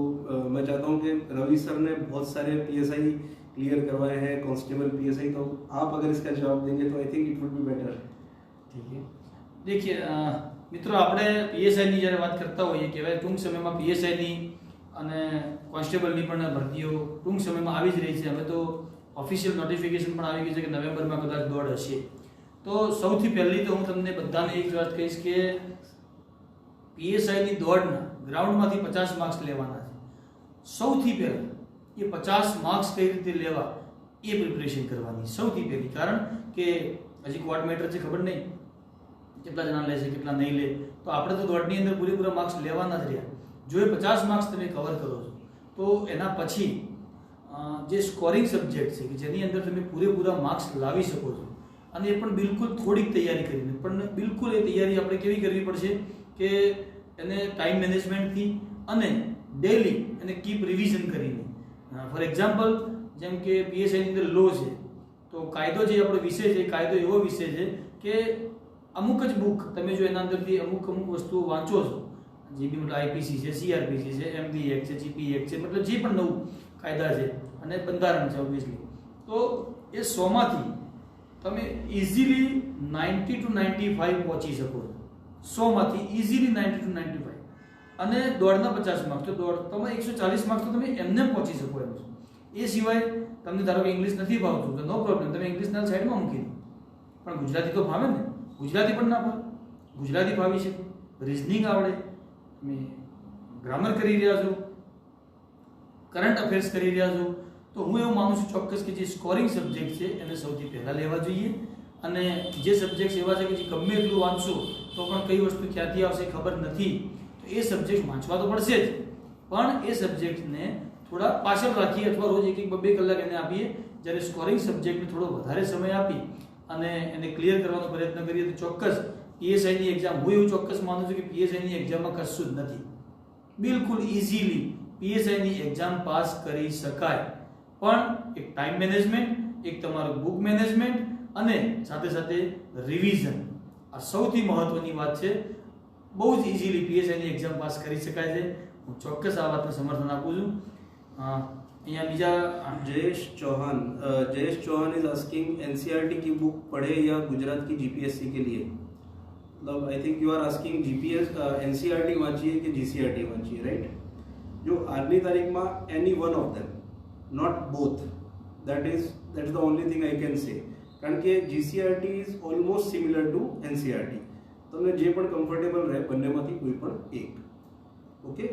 मैं चाहता हूँ कि रवि सर ने बहुत सारे पीएसआई क्लियर करवाए हैं, कांस्टेबल पीएसआई, तो आप अगर इसका जवाब देंगे तो I think it would be better. ठीक है, देखिए મિત્રો, આપણે પીએસઆઈની જ્યારે વાત કરતા હોઈએ કે ભાઈ ટૂંક સમયમાં પીએસઆઈની અને કોન્સ્ટેબલની પણ ભરતીઓ ટૂંક સમયમાં આવી જ રહી છે। હવે તો ઓફિશિયલ નોટિફિકેશન પણ આવી ગઈ છે કે નવેમ્બરમાં કદાચ દોડ હશે। તો સૌથી પહેલી તો હું તમને બધાને એક વાત કહીશ કે પીએસઆઈની દોડના ગ્રાઉન્ડમાંથી 50 માર્ક્સ લેવાના છે। સૌથી પહેલાં એ 50 માર્ક્સ કઈ રીતે લેવા એ પ્રિપરેશન કરવાની સૌથી પહેલી, કારણ કે હજી ક્વોટ મેટર છે, ખબર નહીં કેટલા જણા લે છે કેટલા નહીં લે, તો આપણે તો દોડની અંદર પૂરેપૂરા માર્ક્સ લેવાના જ રહ્યા। જો એ 50 માર્ક્સ તમે કવર કરો છો તો એના પછી જે સ્કોરિંગ સબ્જેક્ટ છે કે જેની અંદર તમે પૂરેપૂરા માર્ક્સ લાવી શકો છો, અને એ પણ બિલકુલ થોડીક તૈયારી કરીને, પણ બિલકુલ એ તૈયારી આપણે કેવી કરવી પડશે કે એને ટાઈમ મેનેજમેન્ટથી અને ડેલી એને કીપ રિવિઝન કરીને। ફોર એક્ઝામ્પલ, જેમ કે પીએસઆઈની અંદર લો છે, તો કાયદો જે આપણો વિષય છે, કાયદો એવો વિષય છે કે અમુક જ બુક તમે જો એના અંદરથી અમુક વસ્તુઓ વાંચો છો, જે બી મતલબ આઈપીસી છે, સીઆરપીસી છે, એમબી એક્ટ છે, જીપી એક્ટ છે, મતલબ જે પણ નવું કાયદા છે અને બંધારણ છે ઓબ્વિયસલી, તો એ 100માંથી તમે ઇઝીલી 90 to 95 પહોંચી શકો છો। 100માંથી ઇઝીલી 90 to 95, અને દોડના 50 માર્ક્સ, તો દોડ તમે 140 માર્ક્સ તો તમે એમને પહોંચી શકો એમ છો। એ સિવાય તમને ધારો કે ઇંગ્લિશ નથી ભાવતું તો નો પ્રોબ્લેમ, તમે ઇંગ્લિશના સાઈડમાં મૂકી દો, પણ ગુજરાતી તો ભાવે ને, ગુજરાતી પણ ના ફાવે, ગુજરાતી ફાવી શકે, રિઝનિંગ આવડે, તમે ગ્રામર કરી રહ્યા છો, કરંટ અફેર્સ કરી રહ્યા છો, તો હું એવું માનું છું ચોક્કસ કે જે સ્કોરિંગ સબ્જેક્ટ છે એને સૌથી પહેલાં લેવા જોઈએ. અને જે સબ્જેક્ટ્સ એવા છે કે જે ગમે એટલું વાંચશો તો પણ કઈ વસ્તુ ક્યાંથી આવશે ખબર નથી, તો એ સબ્જેક્ટ વાંચવા તો પડશે જ, પણ એ સબ્જેક્ટને થોડા પાછળ રાખીએ અથવા રોજ 1-2 કલાક એને આપીએ, જ્યારે સ્કોરિંગ સબ્જેક્ટને થોડો વધારે સમય આપી અને એને ક્લિયર કરવાનો પ્રયત્ન કરીએ તો ચોક્કસ પીએસઆઈની એક્ઝામ, હું એવું ચોક્કસ માનું છું કે પીએસઆઈની એક્ઝામમાં કશું જ નથી, બિલકુલ ઇઝીલી પીએસઆઈની એક્ઝામ પાસ કરી શકાય. પણ એક ટાઈમ મેનેજમેન્ટ, એક તમારું બુક મેનેજમેન્ટ અને સાથે સાથે રિવિઝન, આ સૌથી મહત્વની વાત છે. બહુ જ ઇઝીલી પીએસઆઈની એક્ઝામ પાસ કરી શકાય છે. હું ચોક્કસ આ વાતને સમર્થન આપું છું. અહીંયા બીજા Jayesh Chauhan is asking NCERT की बुक पढ़े या गुजरात की जीपीएससी के लिए. मतलब I think you are asking GPS NCERT वांचिए कि जीसीईआरटी वांचिए, राइट? जो आज की तारीख में any one of them, not both, that is the only thing I can say. कारण के GCERT is almost similar to NCERT. તમને જે પણ કમ્ફર્ટેબલ રહે બંનેમાંથી કોઈ પણ એક. ઓકે.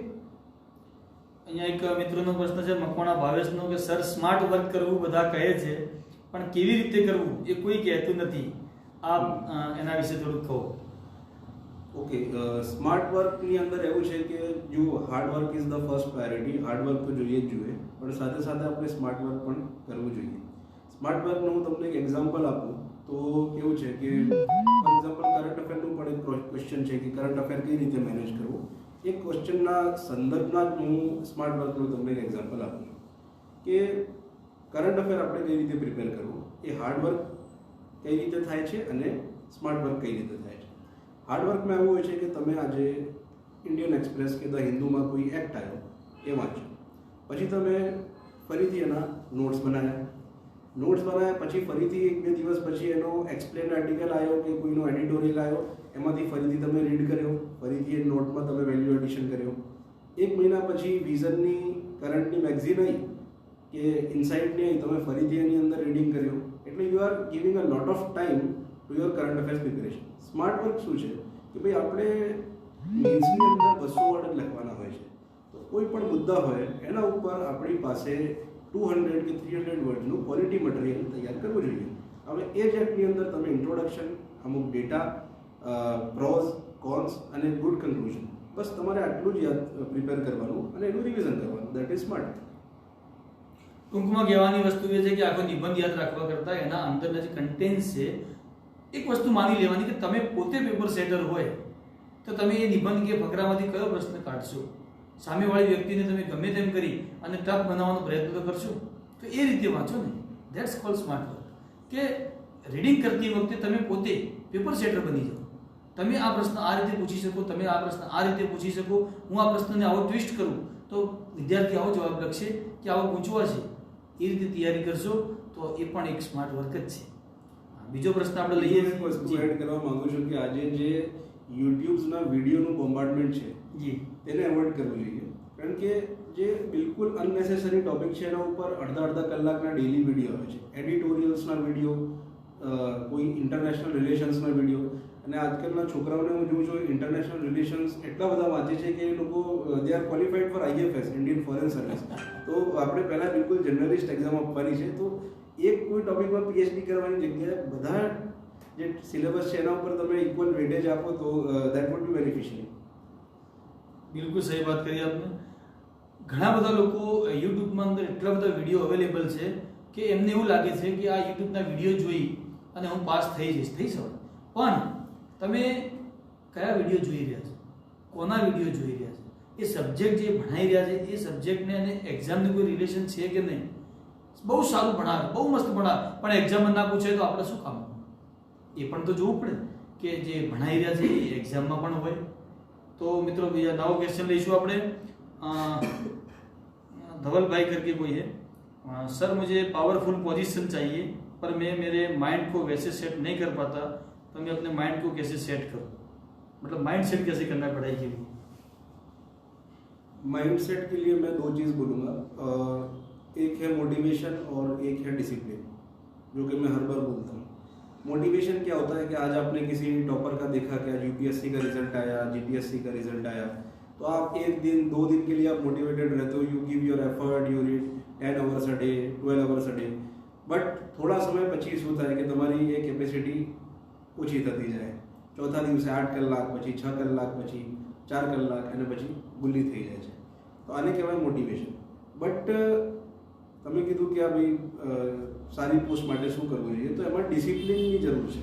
અહીંયા એક મિત્રનો પ્રશ્ન છે મકવાણા ભાવેશનો કે સર સ્માર્ટ વર્ક કરવું બધા કહે છે પણ કેવી રીતે કરવું એ કોઈ કહેતું નથી, આપ એના વિશે થોડુંક કહો. ઓકે, સ્માર્ટ વર્કની અંદર એવું છે કે જો hard work is the first priority, hard work તો જોઈએ જ જોઈએ, પણ સાથે સાથે આપણે સ્માર્ટ વર્ક પણ કરવું જોઈએ. સ્માર્ટ વર્કનું હું તમને એક એક્ઝામ્પલ આપું તો કેવું છે કે ફોર એક્ઝામ્પલ કરંટ અફેરનું પણ એક ક્વેશ્ચન છે કે કરંટ અફેર કઈ રીતે મેનેજ કરવું. એક ક્વેશ્ચનના સંદર્ભમાં જ હું સ્માર્ટ વર્કનું તમને એક એક્ઝામ્પલ આપું છું કે કરંટ અફેર આપણે કઈ રીતે પ્રિપેર કરવું, એ હાર્ડ વર્ક કઈ રીતે થાય છે અને સ્માર્ટ વર્ક કઈ રીતે થાય છે. હાર્ડ વર્કમાં એવું હોય છે કે તમે આજે ઇન્ડિયન એક્સપ્રેસ કે ધ હિન્દુમાં કોઈ એક્ટ આવ્યો એ વાંચ્યો, પછી તમે ફરીથી એના નોટ્સ બનાવ્યા, પછી ફરીથી 1-2 દિવસ પછી એનો એક્સપ્લેન આર્ટિકલ આવ્યો કે કોઈનો એડિટોરિયલ આવ્યો, એમાંથી ફરીથી તમે રીડ કર્યો, ફરીથી એ નોટમાં તમે વેલ્યુ એડિશન કર્યો. 1 મહિના પછી વિઝનની કરંટની મેગઝીન આવી કે ઇનસાઇટની આવી, તમે ફરીથી એની અંદર રીડિંગ કર્યો. એટલે you are giving a lot of time to your current affairs preparation. Smart work શું છે કે ભાઈ આપણે મેન્સની અંદર 200 વર્ડ લખવાના હોય છે, તો કોઈ પણ મુદ્દા હોય એના ઉપર આપણી પાસે 200 કે 300 વર્ડનું ક્વોલિટી મટીરિયલ તૈયાર કરવું જોઈએ. હવે એ જ એપની અંદર તમે ઇન્ટ્રોડક્શન, અમુક ડેટા, પ્રોઝ, કોન્સ અને ગુડ કન્ક્લુઝન, બસ તમારે આટલું જ યાદ પ્રિપેર કરવાનું અને એનું રિવિઝન કરવાનું. That is smart. ટૂંકમાં કહેવાની વસ્તુ એ છે કે આખો નિબંધ યાદ રાખવા કરતાં એના અંદરના જે કન્ટેન્ટ્સ છે એક વસ્તુ માની લેવાની કે તમે પોતે પેપર સેટર હોય તો તમે એ નિબંધ કે ફકરામાંથી કયો પ્રશ્ન કાઢશો, સામેવાળી વ્યક્તિને તમે ગમે તેમ કરી અને ટફ બનાવવાનો પ્રયત્ન તો કરશો, તો એ રીતે વાંચો ને. That's cold smart work. કે રીડિંગ કરતી વખતે તમે પોતે પેપર સેટર બની જાઓ. તમે આ પ્રશ્ન આ રીતે પૂછી શકો, તમે આ પ્રશ્ન આ રીતે પૂછી શકો, હું આ પ્રશ્નને આવો ટ્વિસ્ટ કરું તો વિદ્યાર્થી આવો જવાબ લખશે કે આવો પૂછવા છે, એ રીતે તૈયારી કરશો તો એ પણ એક સ્માર્ટ વર્ક જ છે. બીજો પ્રશ્ન આપણે લઈએ. એક વસ્તુ એડ કરવા માંગુ છું કે આજે જે યુટ્યુબ્સના વિડીયોનું બોમ્બાર્ડમેન્ટ છે જી તેને એવોઇડ કરવું જોઈએ. કારણ કે જે બિલકુલ અનનેસેસરી ટોપિક છે એના ઉપર અડધા કલાકના ડેલી વિડીયો આવે છે, એડિટોરિયલ્સના વિડીયો, કોઈ ઇન્ટરનેશનલ રિલેશન્સના વિડીયો. અને આજકાલના છોકરાઓને હું જોઉં છું ઇન્ટરનેશનલ રિલેશન્સ એટલા બધા વાંચે છે કે એ લોકો they are qualified for IFS, Indian foreign service. તો આપણે પહેલાં બિલકુલ જર્નલિસ્ટ એક્ઝામ આપવાની છે, તો એક કોઈ ટોપિકમાં પીએચડી કરવાની જગ્યાએ બધા જે સિલેબસ છે એના ઉપર તમે ઇક્વલ વેટેજ આપો તો દેટ વુડ બી બેનિફિશિયલ. બિલકુલ સહી વાત કરી આપને. ઘણા બધા લોકો યુટ્યુબમાં અંદર એટલા બધા વિડીયો અવેલેબલ છે કે એમને એવું લાગે છે કે આ યુટ્યુબના વિડીયો જોઈ અને હું પાસ થઈ જઈશ, થઈ શકે. પણ તમે કયા વિડીયો જોઈ રહ્યા છો, કોના વિડીયો જોઈ રહ્યા છો, એ સબ્જેક્ટ જે ભણાઈ રહ્યા છે એ સબ્જેક્ટને અને એક્ઝામનું કોઈ રિલેશન છે કે નહીં. બહુ સારું ભણાવે, બહુ મસ્ત ભણાવે, પણ એક્ઝામમાં ના પૂછે તો આપણે શું કામ? એ પણ તો જોવું પડે કે જે ભણાઈ રહ્યા છે એ એક્ઝામમાં પણ હોય. તો મિત્રો બીજા નવો ક્વેશ્ચન લઈશું આપણે. धवल भाई करके कोई है, सर मुझे पावरफुल पोजीशन चाहिए पर मैं मेरे माइंड को वैसे सेट नहीं कर पाता, तो मैं अपने माइंड को कैसे सेट करूं? मतलब माइंड सेट कैसे करना है पढ़ाई के लिए? माइंड सेट के लिए मैं 2 चीज़ बोलूँगा. एक है मोटिवेशन और एक है डिसिप्लिन, जो कि मैं हर बार बोलता हूँ. मोटिवेशन क्या होता है कि आज आपने किसी टॉपर का देखा कि आज यूपीएससी का रिजल्ट आया, जीपीएससी का रिजल्ट आया, तो आप एक दिन 2 दिन के लिए आप मोटिवेटेड रहते हो, you give your effort, you read 10 hours a day, 12 hours a day, but थोड़ा समय પછી શું થાય કે તમારી એ કેપેસિટી ઓછી થતી જાય, ચોથા દિવસે 8 કલાક, પછી 6 કલાક, પછી 4 કલાક અને પછી ગુલ્લી થઈ જાય છે. તો આને કહેવાય મોટિવેશન. બટ તમે કીધું કે આ ભાઈ સારી પોસ્ટ માટે શું કરવું જોઈએ, તો એમાં ડિસિપ્લિનની જરૂર છે.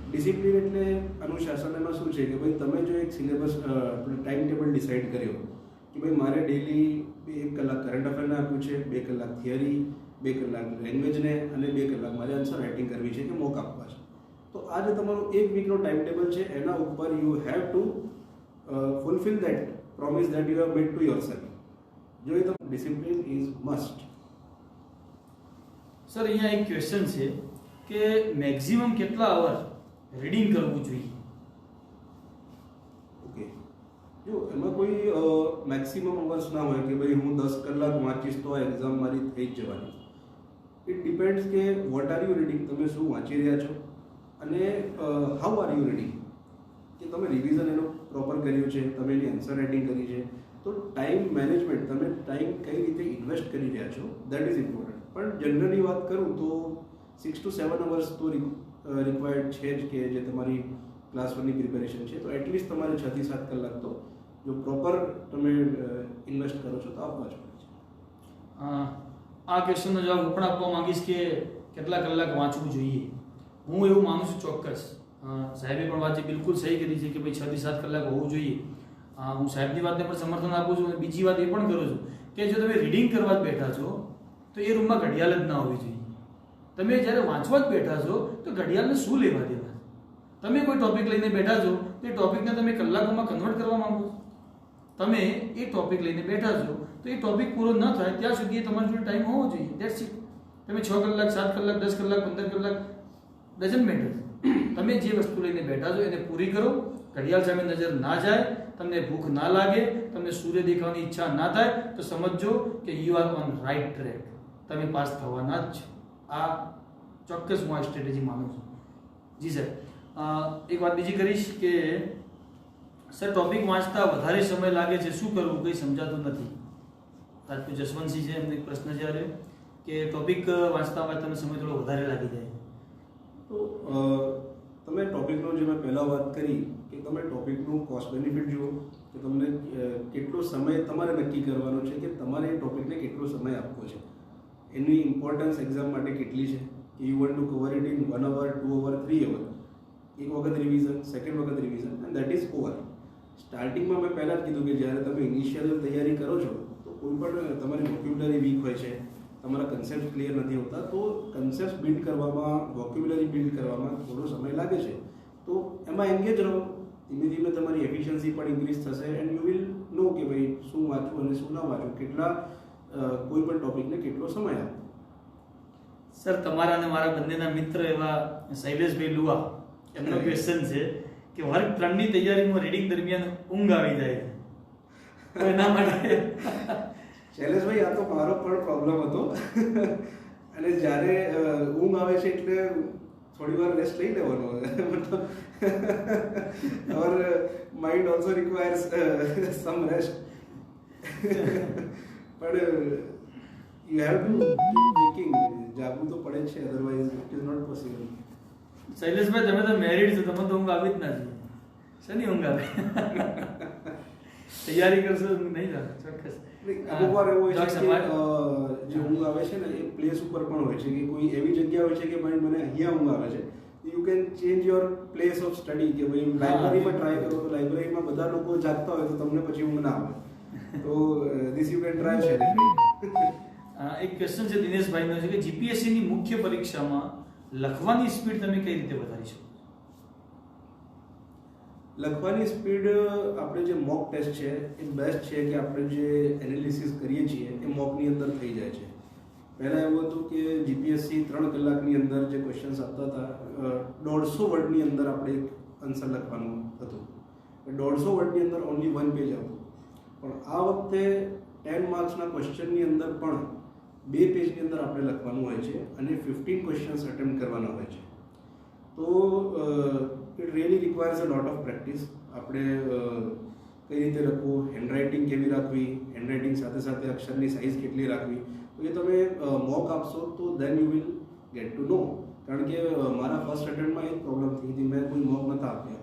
ડિસિપ્લિન એટલે અનુશાસન. એમાં શું છે કે ભાઈ તમે જો એક સિલેબસ ટાઈમ ટેબલ ડિસાઇડ કર્યો કે ભાઈ મારે ડેલી 1 કલાક કરંટ અફેરને આપ્યું છે, 2 કલાક થિયરી, 2 કલાક લેંગ્વેજને અને 2 કલાક મારે આન્સર રાઇટિંગ કરવી છે કે મોક આપવા છે, તો આ જે તમારું 1 વીકનો ટાઈમ ટેબલ છે એના ઉપર you have two fulfil that promise that you have made to your self. જો એ તમે ડિસિપ્લિન ઇઝ મસ્ટ. સર અહીંયા એક ક્વેશ્ચન છે કે મેક્સિમમ કેટલા અવર રીડિંગ કરવું જોઈએ? ઓકે, જો એમાં કોઈ મેક્સિમમ અવર્સ ના હોય કે ભાઈ હું 10 કલાક વાંચીશ તો એક્ઝામ મારી થઈ જ જવાની. ઇટ ડિપેન્ડ્સ કે વોટ આર યુ રીડિંગ, તમે શું વાંચી રહ્યા છો અને હાઉ આર યુ રીડિંગ, કે તમે રિવિઝન એનો પ્રોપર કર્યું છે, તમે એની આન્સર રાઇટિંગ કરી છે, તો ટાઈમ મેનેજમેન્ટ, તમે ટાઈમ કઈ રીતે ઇન્વેસ્ટ કરી રહ્યા છો, દેટ ઇઝ ઇમ્પોર્ટન્ટ. પણ જનરલી વાત કરું તો 6 to 7 hours તો રિક્વાયર્ડ છે જ, કે જે તમારી ક્લાસ 1ની પ્રિપેરેશન છે, તો એટલીસ્ટ તમારે 6 થી 7 કલાક તો જો પ્રોપર તમે ઇન્વેસ્ટ કરો છો તો આપવા જ પડે છે. આ ક્વેશ્ચનનો જવાબ હું પણ આપવા માંગીશ કે કેટલા કલાક વાંચવું જોઈએ. હું એવું માનું છું ચોક્કસ, સાહેબે પણ વાત બિલકુલ સહી કરી છે કે ભાઈ 6 થી 7 કલાક હોવું જોઈએ. હું સાહેબની વાતને પણ સમર્થન આપું છું. અને બીજી વાત એ પણ કરું છું કે જો તમે રીડિંગ કરવા જ બેઠા છો તો એ રૂમમાં ઘડિયાળ જ ના હોવી જોઈએ. તમે જ્યારે વાંચવા જ બેઠા છો તો ઘડિયાળને શું લેવા દેવા? તમે કોઈ ટોપિક લઈને બેઠા છો તો એ ટોપિકને તમે કલાકોમાં કન્વર્ટ કરવા માંગો છો. તમે એ ટોપિક લઈને બેઠા છો તો એ ટોપિક પૂરો ન થાય ત્યાં સુધી તમારી જોડે ટાઈમ હોવો જોઈએ. That's it. તમે 6 કલાક, 7 કલાક, 10 કલાક, 15 કલાક, ડઝન્ટ મેટર. તમે જે વસ્તુ લઈને બેઠા છો એને પૂરી કરો. ઘડિયાળ સામે નજર ના જાય, તમને ભૂખ ના લાગે, તમને સૂર્ય દેખાવાની ઈચ્છા ના થાય તો સમજો કે you are on right track. તમે પાસ થવાના જ છો. આ ચોક્કસ હું આ સ્ટ્રેટેજી માનું છું. જી સર, એક વાત બીજી કરીશ કે સર ટોપિક વાંચતા વધારે સમય લાગે છે, શું કરવું કંઈ સમજાતું નથી. રાજપૂત જસવંતસિંહ છે, એમને એક પ્રશ્ન છે આવે કે ટોપિક વાંચતા તમને સમય થોડો વધારે લાગી જાય. તો તમે ટોપિકનો જે મેં પહેલાં વાત કરી કે તમે ટોપિકનું કોસ્ટ બેનિફિટ જુઓ કે તમને કેટલો સમય તમારે નક્કી કરવાનો છે કે તમારે એ ટોપિકને કેટલો સમય આપવો છે, એની ઇમ્પોર્ટન્સ એક્ઝામ માટે કેટલી છે કે you want to cover it in 1 hour, 2 hour, 3 hour. એક વખત રિવિઝન, સેકન્ડ વખત revision, and that is over. સ્ટાર્ટિંગમાં મેં પહેલાં જ કીધું કે જ્યારે તમે ઇનિશિયલ તૈયારી કરો છો તો કોઈ પણ તમારી વોક્યુબ્યુલરી વીક હોય છે, તમારા કન્સેપ્ટ ક્લિયર નથી હોતા, તો કન્સેપ્ટ બિલ્ડ કરવામાં, વોક્યુબ્યુલરી બિલ્ડ કરવામાં થોડો સમય લાગે છે. તો એમાં એન્ગેજ રહો. ધીમે ધીમે તમારી એફિશિયન્સી પણ ઇન્ક્રીઝ થશે એન્ડ યુ વિલ નો કે ભાઈ શું વાંચવું અને શું ના વાંચવું, કેટલા કોઈ પણ ટોપિકને કેટલો સમય આપવો. સર તમારા અને મારા બંનેના મિત્ર એવા શૈલેષભાઈ લુવા, એમનો ક્વેશ્ચન છે કે વર્ગ 3ની તૈયારીમાં રીડિંગ દરમિયાન ઊંઘ આવી જાય તો એના માટે શૈલેષભાઈ, આ તો મારો પણ પ્રોબ્લેમ હતો. અને જ્યારે ઊંઘ આવે છે એટલે થોડી વાર રેસ્ટ લઈ લેવાનો. મતલબ our mind also requires some rest. પણ યુ હેવ ટુ થિંકિંગ, જાગવું તો પડે છે, otherwise it is not possible. Shaileshbhai, તમે તો મેરિડ છો, તમે તો ઊંઘ આવી જ નથી. શેની ઊંઘ આવે? તૈયારી કરશો નહીં થાય ચોક્કસ. અમુક વાર એવું હોય છે કે જે ઊંઘ આવે છે ને એ પ્લેસ ઉપર પણ હોય છે કે કોઈ એવી જગ્યા હોય છે કે ભાઈ મને અહીંયા ઊંઘ આવે છે, you can change your place of study. કે ભાઈ લાઇબ્રેરીમાં ટ્રાય કરો તો લાઇબ્રેરીમાં બધા લોકો જાગતા હોય તો તમને પછી ઊંઘ ના આવે. તો ધીસ યુ કેન ટ્રાય છે. એક ક્વેશ્ચન છે દિનેશભાઈનો છે કે જીપીએસસીની મુખ્ય પરીક્ષામાં લખવાની સ્પીડ તમે કઈ રીતે વધારી શકો? લખવાની સ્પીડ આપણે જે મોક ટેસ્ટ છે એ બેસ્ટ છે કે આપણે જે એનાલિસિસ કરીએ છીએ એ મોકની અંદર થઈ જાય છે. પહેલાં એવું હતું કે જીપીએસસી 3 કલાકની અંદર જે ક્વેશ્ચન્સ આપતા હતા 150 વર્ડની અંદર આપણે આન્સર લખવાનું હતું. 150 વર્ડની અંદર ઓનલી 1 પેજ આવતું. પણ આ વખતે 10 માર્ક્સના ક્વેશ્ચનની અંદર પણ 2 પેજની અંદર આપણે લખવાનું હોય છે અને 15 ક્વેશ્ચન્સ અટેમ્પ્ટ કરવાના હોય છે. તો તો it really requires a lot of practice. આપણે કઈ રીતે લખવું, હેન્ડરાઇટિંગ કેવી રાખવી, હેન્ડરાઇટિંગ સાથે સાથે અક્ષરની સાઇઝ કેટલી રાખવી, તો એ તમે મોક આપશો તો then you will get to know. કારણ કે મારા ફર્સ્ટ અટેમ્પ્ટમાં એ જ પ્રોબ્લેમ થઈ હતી, મેં કોઈ મોક નહોતા આપ્યા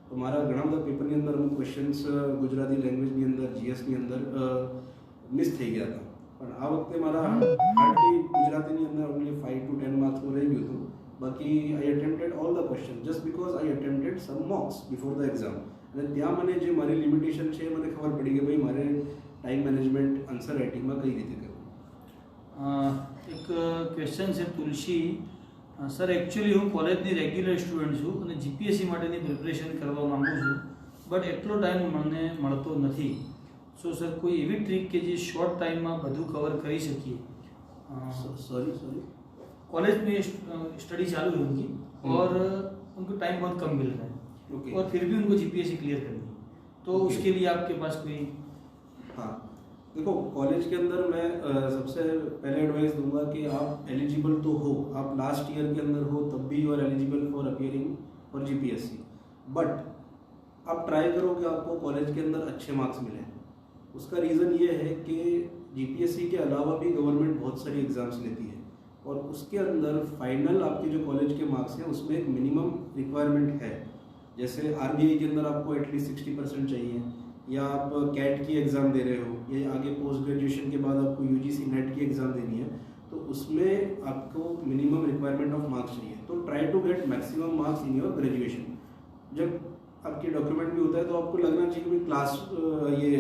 તો મારા ઘણા બધા પેપરની અંદર અમુક ક્વેશ્ચન્સ ગુજરાતી લેંગ્વેજની અંદર, જીએસની અંદર મિસ થઈ ગયા હતા. પણ આ વખતે મારા હાર્ડલી ગુજરાતીની અંદર ઓનલી 5 to 10 માર્ક્સનું રહી ગયું હતું. બાકી I attempted all the question just because I attempted some mocks before the exam. અને ત્યાં મને જે મારી લિમિટેશન છે મને ખબર પડી કે ભાઈ મારે ટાઈમ મેનેજમેન્ટ આન્સર રાઇટિંગમાં કઈ રીતે કરવું. એક ક્વેશ્ચન છે તુલસી સર, એકચ્યુઅલી હું કોલેજની રેગ્યુલર સ્ટુડન્ટ છું અને જીપીએસસી માટેની પ્રિપરેશન કરવા માંગુ છું, બટ એટલો ટાઈમ મને મળતો નથી. સો સર, કોઈ એવી ટ્રીક કે જે શોર્ટ ટાઈમમાં બધું કવર કરી શકીએ? सॉरी कॉलेज में स्टडी चालू है उनकी और उनको टाइम बहुत कम मिल रहा है ओके. और फिर भी उनको जीपीएससी क्लियर करनी है, तो Okay. उसके लिए आपके पास कोई? हाँ, देखो कॉलेज के अंदर मैं सबसे पहले एडवाइस दूंगा कि आप एलिजिबल तो हो, आप लास्ट ईयर के अंदर हो तब भी you are eligible for appearing for GPSC. But आप ट्राई करो कि आपको कॉलेज के अंदर अच्छे मार्क्स मिले. उसका रीज़न ये है कि जीपीएससी के अलावा भी गवर्नमेंट बहुत सारी एग्ज़ाम्स लेती है और उसके अंदर फाइनल आपके जो कॉलेज के मार्क्स हैं उसमें एक मिनिमम रिक्वायरमेंट है. जैसे आरबीआई के अंदर आपको एटलीस्ट 60% चाहिए, या आप कैट की एग्ज़ाम दे रहे हो, या आगे पोस्ट ग्रेजुएशन के बाद आपको यूजीसी नेट की एग्ज़ाम देनी है, तो उसमें आपको मिनिमम रिक्वायरमेंट ऑफ मार्क्स चाहिए. तो try to get maximum marks in your graduation. जब आपकी डॉक्यूमेंट भी होता है तो आपको लगना चाहिए कि क्लास ये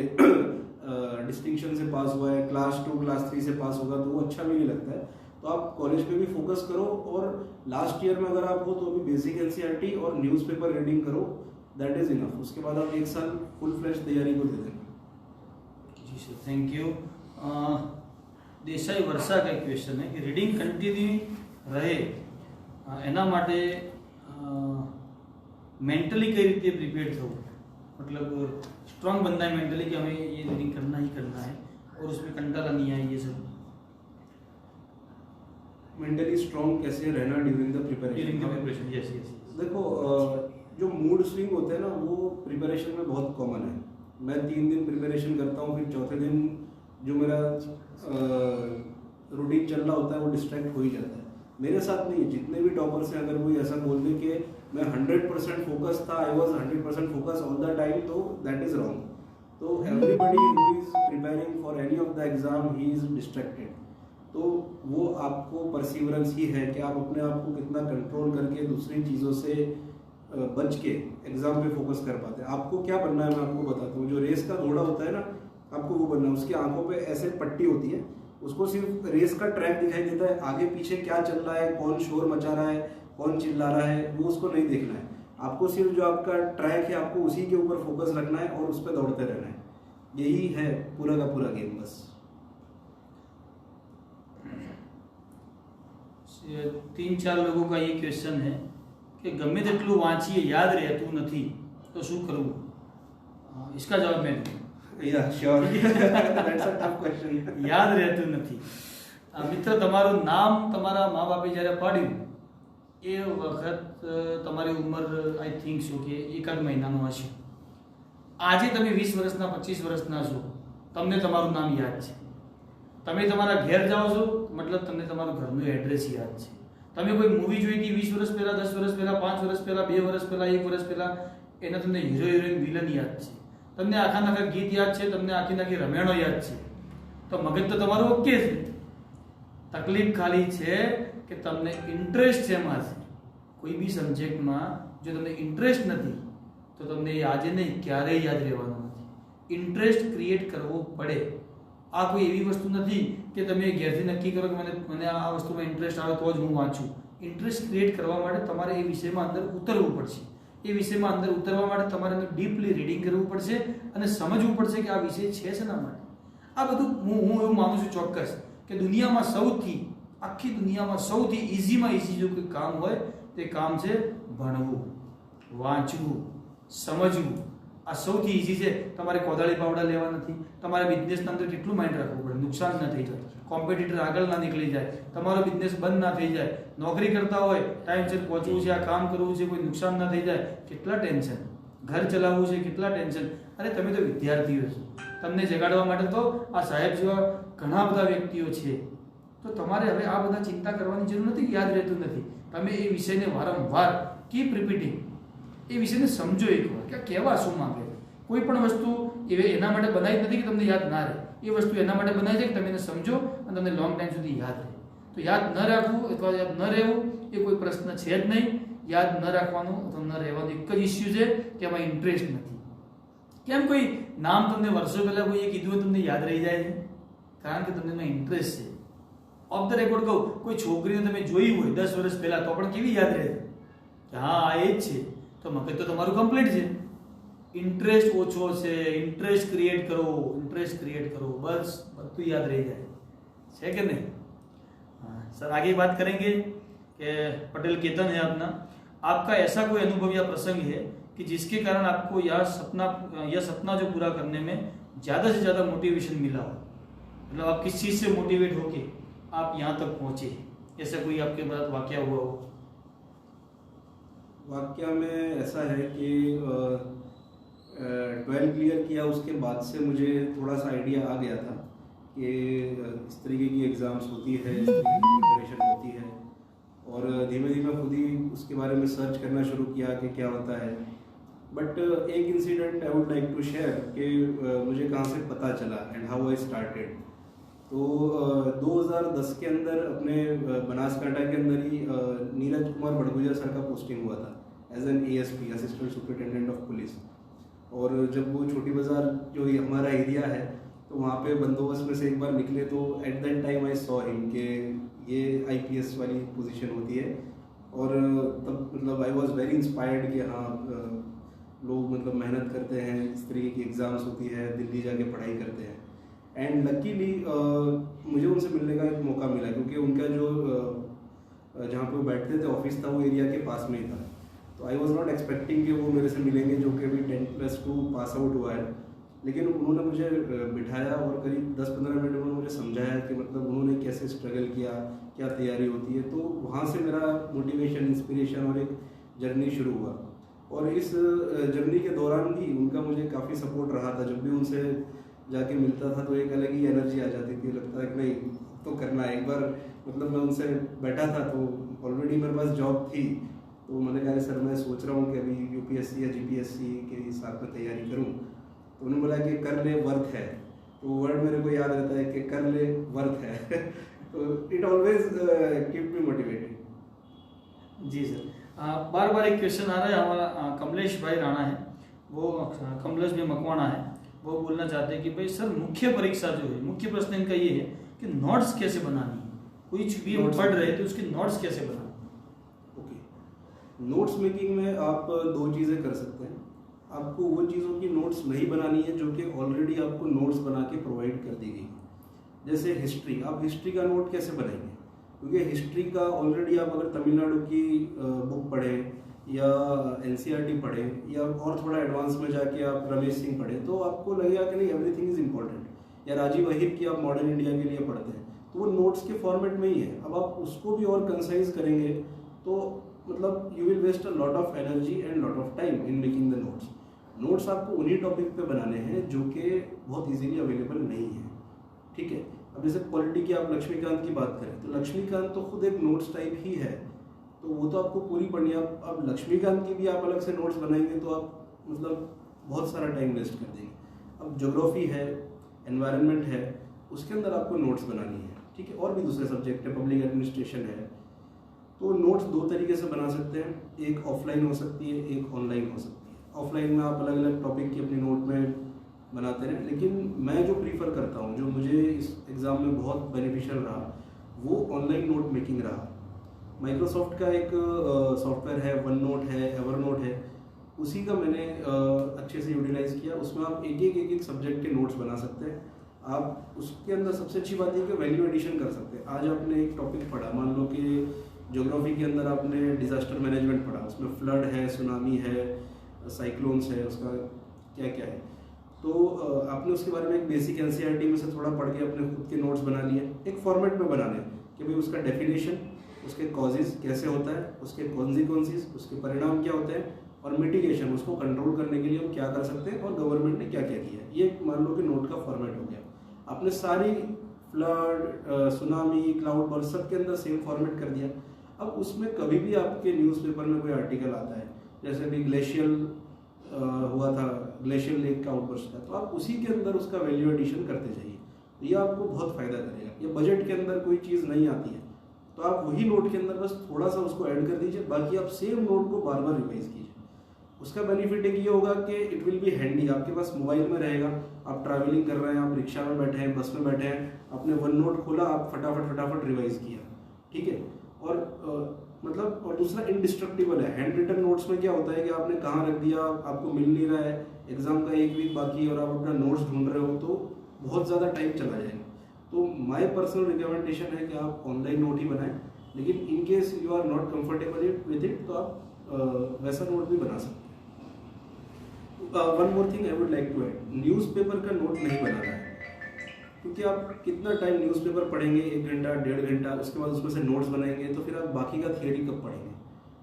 डिस्टिंक्शन से पास हुआ है, क्लास 2 क्लास 3 से पास होगा, तो वो अच्छा भी नहीं लगता है. तो आप कॉलेज पे भी फोकस करो और लास्ट ईयर में अगर आप हो तो अभी बेसिक एनसीईआरटी और न्यूज़पेपर रीडिंग करो, दैट इज इनफ. उसके बाद आप एक साल फुल फ्लेश तैयारी को दे देंगे. जी सर, थैंक यू. દેસાઈ વર્ષા का क्वेश्चन है कि રીડિંગ કન્ટિન્યુ રહે એના માટે मेंटली कई रीते प्रिपेयर थो, मतलब स्ट्रांग बनना है मेंटली कि हमें ये रीडिंग करना ही करना है और उसमें कंटाला नहीं आए. ये सब मेंटली स्ट्रांग कैसे रहना during the preparation. Yes yes. देखो जो मूड स्विंग होते हैं ना वो प्रिपरेशन में बहुत कॉमन है. मैं 3 दिन प्रिपरेशन करता हूँ, फिर चौथे दिन जो मेरा रूटीन चल रहा होता है वो डिस्ट्रैक्ट हो ही जाता है. मेरे साथ नहीं, जितने भी टॉपर्स हैं अगर कोई ऐसा बोल दे कि मैं 100% फोकस था, I was 100% focus all the time, तो दैट इज रॉन्ग. तो everybody who is preparing for any of the exam he is distracted. तो वो आपको परसिवरेंस ही है कि आप अपने आप को कितना कंट्रोल करके दूसरी चीज़ों से बच के एग्जाम पे फोकस कर पाते हैं. आपको क्या बनना है मैं आपको बताता हूँ. जो रेस का घोड़ा होता है ना, आपको वो बनना है. उसकी आंखों पे ऐसे पट्टी होती है, उसको सिर्फ रेस का ट्रैक दिखाई देता है, आगे पीछे क्या चल रहा है, कौन शोर मचा रहा है, कौन चिल्ला रहा है, वो उसको नहीं देखना है. आपको सिर्फ जो आपका ट्रैक है आपको उसी के ऊपर फोकस रखना है और उस पर दौड़ते रहना है. यही है पूरा का पूरा गेम. बस 3-4 लोगों का ये क्वेश्चन है कि गમે તેટલું વાંચીએ યાદ રહેતું નથી તો શું કરવું? इसका जवाब मैं दूँ. Yeah, sure. That's a tough question. યાદ રહેતું નથી. મિત્ર, તમારું નામ તમારા મા બાપે જ્યારે પાડ્યું એ વખત તમારી ઉંમર આઈ થિંક છો કે 1 મહિનાનો હશે. આજે તમે 20 વર્ષના 25 વર્ષના છો, તમને તમારું નામ યાદ છે. તમે તમારા ઘેર જાઓ છો મતલબ તમને તમારું ઘરનું એડ્રેસ યાદ છે. તમે કોઈ મૂવી જોઈ હતી 20 વર્ષ પહેલાં, 10 વર્ષ પહેલાં, 5 વર્ષ પહેલાં, 2 વર્ષ પહેલાં, 1 વર્ષ પહેલાં, એના તમને હીરો હિરોઈન વિલન યાદ છે. તમને આખા ગીત યાદ છે, તમને આખી રમેણો યાદ છે. તો મગજ તો તમારું ઓકે છે. તકલીફ ખાલી છે કે તમને ઇન્ટરેસ્ટ શેમાં છે. કોઈ બી સબ્જેક્ટમાં જો તમને ઇન્ટરેસ્ટ નથી તો તમને આજે નહીં ક્યારેય યાદ રહેવાનું નથી. ઇન્ટરેસ્ટ ક્રિએટ કરવો પડે. આ કોઈ એવી વસ્તુ નથી કે તમે ઘેરથી નક્કી કરો કે મને આ વસ્તુમાં ઇન્ટરેસ્ટ આવે તો જ હું વાંચું. ઇન્ટરેસ્ટ ક્રિએટ કરવા માટે તમારે એ વિષયમાં અંદર ઉતરવું પડશે. એ વિષયમાં અંદર ઉતરવા માટે તમારે ડીપલી રીડિંગ કરવું પડશે અને સમજવું પડશે કે આ વિષય છે શેના માટે. આ બધું હું એવું માનું છું ચોક્કસ કે દુનિયામાં આખી દુનિયામાં સૌથી ઇઝીમાં ઇઝી જો કોઈ કામ હોય તે કામ છે ભણવું, વાંચવું, સમજવું. આ સૌથી ઈઝી છે. તમારે કોદાળી પાવડા લેવા નથી, તમારે બિઝનેસના અંદર કેટલું માઇન્ડ રાખવું પડે, નુકસાન ન થઈ જાય, કોમ્પિટિટર આગળ ના નીકળી જાય, તમારો બિઝનેસ બંધ ના થઈ જાય, નોકરી કરતા હોય ટાઈમસર પહોંચવું છે, આ કામ કરવું છે, કોઈ નુકસાન ના થઈ જાય, કેટલા ટેન્શન, ઘર ચલાવવું છે, કેટલા ટેન્શન. અરે તમે તો વિદ્યાર્થીઓ છો, તમને જગાડવા માટે તો આ સાહેબ જેવા ઘણા બધા વ્યક્તિઓ છે. તો તમારે હવે આ બધા ચિંતા કરવાની જરૂર નથી, યાદ રહેતું નથી. તમે એ વિષયને વારંવાર કીપ રિપીટિંગ, એ વિષયને સમજો એકવાર કે કહેવા શું માંગે. કોઈ પણ વસ્તુ એના માટે બનાવી નથી કે તમને યાદ ના રહે. એ વસ્તુ એના માટે બનાવી છે કે તમે એને સમજો અને તમને લોંગ ટાઈમ સુધી યાદ રહે. તો યાદ ન રાખવું અથવા યાદ ન રહેવું એ કોઈ પ્રશ્ન છે જ નહીં. યાદ ન રાખવાનું અથવા ન રહેવાનું એક જ ઇસ્યુ છે કે એમાં ઇન્ટરેસ્ટ નથી. કેમ કોઈ નામ તમને વર્ષો પહેલા કોઈએ કીધું હોય તમને યાદ રહી જાય છે? કારણ કે તમને એમાં ઇન્ટરેસ્ટ છે. ઓફ ધ રેકોર્ડ કહું, કોઈ છોકરીને તમે જોઈ હોય 10 વર્ષ પહેલા તો પણ કેવી યાદ રહે કે હા આ એ જ છે, તો મગજ તો તમારું કમ્પ્લીટ છે. इंटरेस्ट ओछो से इंटरेस्ट क्रिएट करो, बस બધું યાદ રહી જાય છે કે નહીં? हाँ सर, आगे बात करेंगे कि पटेल केतन है अपना, आपका ऐसा कोई अनुभव या प्रसंग है कि जिसके कारण आपको यह सपना जो पूरा करने में ज़्यादा से ज़्यादा मोटिवेशन मिला हो, मतलब आप किस चीज़ से मोटिवेट होके आप यहाँ तक पहुँचे, ऐसा कोई आपके साथ वाकया हुआ हो? वाकया में ऐसा है कि 12 क्लियर किया उसके बाद से मुझे थोड़ा सा आइडिया आ गया था कि इस तरीके की एग्ज़ाम्स होती है, इस तरीके की प्रिपरेशन होती है, और धीमे धीमे खुद ही उसके बारे में सर्च करना शुरू किया कि क्या होता है. बट एक incident I would like to share कि मुझे कहाँ से पता चला एंड हाउ आई स्टार्टेड. तो 2010 के अंदर अपने बनासकांठा के अंदर ही नीरज कुमार बड़गुजर सर का पोस्टिंग हुआ था as an ASP, assistant superintendent of police. और जब वो छोटी बाज़ार जो हमारा एरिया है तो वहाँ पे बंदोबस्त में से एक बार निकले तो at that time I saw him कि ये IPS वाली पोजीशन होती है. और तब मतलब आई वॉज वेरी इंस्पायर्ड कि हाँ लोग मतलब मेहनत करते हैं, इस तरीके की एग्ज़ाम्स होती है, दिल्ली जाके पढ़ाई करते हैं. एंड लकीली मुझे उनसे मिलने का एक मौका मिला क्योंकि उनका जो जहाँ पे वो बैठते थे ऑफिस था वो एरिया के पास में ही था. तो आई वॉज नॉट एक्सपेक्टिंग कि वो मेरे से मिलेंगे जो कि अभी 10+2 पास आउट हुआ है. लेकिन उन्होंने मुझे बिठाया और करीब 10-15 मिनट उन्होंने मुझे समझाया कि मतलब उन्होंने कैसे स्ट्रगल किया, क्या तैयारी होती है. तो वहाँ से मेरा मोटिवेशन, इंस्पिरेशन और एक जर्नी शुरू हुआ. और इस जर्नी के दौरान भी उनका मुझे काफ़ी सपोर्ट रहा था. जब भी उनसे जाके मिलता था तो एक अलग ही एनर्जी आ जाती थी, लगता है कि नहीं तो करना है. एक बार मतलब मैं उनसे बैठा था तो ऑलरेडी मेरे पास जॉब थी, तो मैंने कहा सर मैं सोच रहा हूँ कि अभी UPSC या GPSC के साथ में तैयारी करूँ. तो उन्होंने बोला कि कर ले, वर्थ है. तो वर्ड मेरे को याद रहता है कि कर ले, वर्थ है. तो it always keep me motivated. जी सर, बार बार एक क्वेश्चन आ रहा है हमारा. कमलेश भाई राणा है, वो कमलेश भाई मकवाना है, वो बोलना चाहते हैं कि भाई सर मुख्य परीक्षा जो है, मुख्य प्रश्न इनका ये है कि नोट्स कैसे बनानी है. कुछ भी हम पढ़ रहे थे उसके नोट्स कैसे बनानी. नोट्स मेकिंग में आप 2 चीज़ें कर सकते हैं. आपको वो चीज़ों की नोट्स नहीं बनानी है जो कि ऑलरेडी आपको नोट्स बना के प्रोवाइड कर दी गई. जैसे हिस्ट्री, आप हिस्ट्री का नोट कैसे बनाएंगे? क्योंकि हिस्ट्री का ऑलरेडी आप अगर तमिलनाडु की बुक पढ़ें या NCERT पढ़ें या और थोड़ा एडवांस में जाके आप रमेश सिंह पढ़ें तो आपको लगेगा कि नहीं एवरीथिंग इज़ इम्पॉर्टेंट. या राजीव अहिर की आप मॉडर्न इंडिया के लिए पढ़ते हैं तो वो नोट्स के फॉर्मेट में ही है. अब आप उसको भी और कंसाइज करेंगे तो मतलब you will waste a lot of energy and lot of time in making the notes. Notes आपको उन्हीं टॉपिक पे बनाने हैं जो कि बहुत इजीली अवेलेबल नहीं है. ठीक है, अब जैसे पॉलिटी की आप लक्ष्मीकांत की बात करें तो लक्ष्मीकांत तो खुद एक नोट्स टाइप ही है, तो वो तो आपको पूरी पढ़नी है. अब लक्ष्मीकांत की भी आप अलग से नोट्स बनाएंगे तो आप मतलब बहुत सारा टाइम वेस्ट कर देंगे. अब ज्योग्राफी है, एनवायरनमेंट है, उसके अंदर आपको नोट्स बनानी है. ठीक है, और भी दूसरे सब्जेक्ट है, पब्लिक एडमिनिस्ट्रेशन है. तो नोट्स 2 तरीके से बना सकते हैं, एक ऑफलाइन हो सकती है, एक ऑनलाइन हो सकती है. ऑफलाइन में आप अलग अलग टॉपिक की अपनी नोट में बनाते हैं, लेकिन मैं जो प्रीफर करता हूँ, जो मुझे इस एग्ज़ाम में बहुत बेनिफिशियल रहा, वो ऑनलाइन नोट मेकिंग रहा. माइक्रोसॉफ्ट का एक सॉफ्टवेयर है, वन नोट है, एवरनोट है, उसी का मैंने अच्छे से यूटिलाइज़ किया. उसमें आप एक सब्जेक्ट के नोट्स बना सकते हैं. आप उसके अंदर सबसे अच्छी बात है कि वैल्यू एडिशन कर सकते हैं. आज आपने एक टॉपिक पढ़ा, मान लो कि ज्योग्राफी के अंदर आपने डिजास्टर मैनेजमेंट पढ़ा, उसमें फ्लड है, सुनामी है, साइक्लोन्स है, उसका क्या क्या है। तो आपने उसके बारे में एक बेसिक एनसीईआरटी में से थोड़ा पढ़ के अपने खुद के नोट्स बना लिए, एक फॉर्मेट में बनाने कि भाई उसका डेफिनेशन, उसके कॉजेज कैसे होता है, उसके कॉन्सिक्वेंसेस, उसके परिणाम क्या होते हैं, और मिटिगेशन, उसको कंट्रोल करने के लिए हम क्या कर सकते हैं, और गवर्नमेंट ने क्या क्या किया है। ये मान लो कि नोट का फॉर्मेट हो गया। आपने सारी फ्लड, सुनामी, क्लाउड बर्स्ट सब के अंदर सेम फॉर्मेट कर दिया। अब उसमें कभी भी आपके न्यूज़पेपर में कोई आर्टिकल आता है, जैसे भी ग्लेशियल हुआ था, ग्लेशियल लेक का आउटबर्स्ट था, तो आप उसी के अंदर उसका वैल्यू एडिशन करते जाइए, तो ये आपको बहुत फायदा करेगा। ये बजट के अंदर कोई चीज़ नहीं आती है तो आप वही नोट के अंदर बस थोड़ा सा उसको ऐड कर दीजिए, बाकी आप सेम नोट को बार बार रिवाइज कीजिए। उसका बेनिफिट एक ये होगा कि इट विल बी हैंडी, आपके पास मोबाइल में रहेगा, आप ट्रैवलिंग कर रहे हैं, आप रिक्शा में बैठे हैं, बस में बैठे हैं, आपने वन नोट खोला, आप फटाफट रिवाइज किया, ठीक है। और मतलब और दूसरा इंडिस्ट्रक्टिबल है। हैंड रिटन नोट्स में क्या होता है कि आपने कहाँ रख दिया, आपको मिल नहीं रहा है, एग्जाम का एक वीक बाकी है और आप अपना नोट्स ढूंढ रहे हो, तो बहुत ज़्यादा टाइम चला जाएगा। तो माय पर्सनल रिकमेंडेशन है कि आप ऑनलाइन नोट ही बनाएं, लेकिन in case you are not comfortable with it तो आप वैसा नोट भी बना सकते हैं। One more thing I would like to add, newspaper का नोट नहीं बनाना है, क्योंकि आप कितना टाइम न्यूज़पेपर पढ़ेंगे, 1 घंटा 1.5 घंटा, उसके बाद उसमें से नोट्स बनाएंगे, तो फिर आप बाकी का थियरी कब पढ़ेंगे।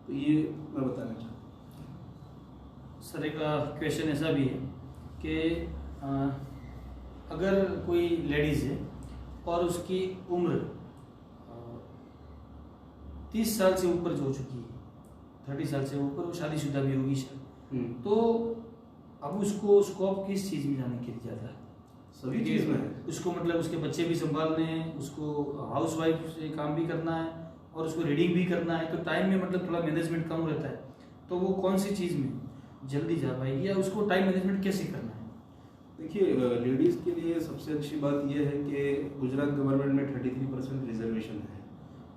तो ये मैं बताना चाहता हूँ। सर एक क्वेश्चन ऐसा भी है कि अगर कोई लेडीज़ है और उसकी उम्र 30 साल से ऊपर हो चुकी है, 30 साल से ऊपर, वो शादीशुदा भी होगी शायद, तो अब उसको स्कोप किस चीज़ में जाने के लिए ज़्यादा है? सभी चीज़ में है। उसको मतलब उसके बच्चे भी संभालने हैं, उसको हाउस वाइफ से काम भी करना है और उसको रीडिंग भी करना है, तो टाइम में मतलब थोड़ा मैनेजमेंट कम रहता है, तो वो कौन सी चीज़ में जल्दी जा पाएगी या उसको टाइम मैनेजमेंट कैसे करना है? देखिए, लेडीज़ के लिए सबसे अच्छी बात यह है कि गुजरात गवर्नमेंट में 33% रिजर्वेशन है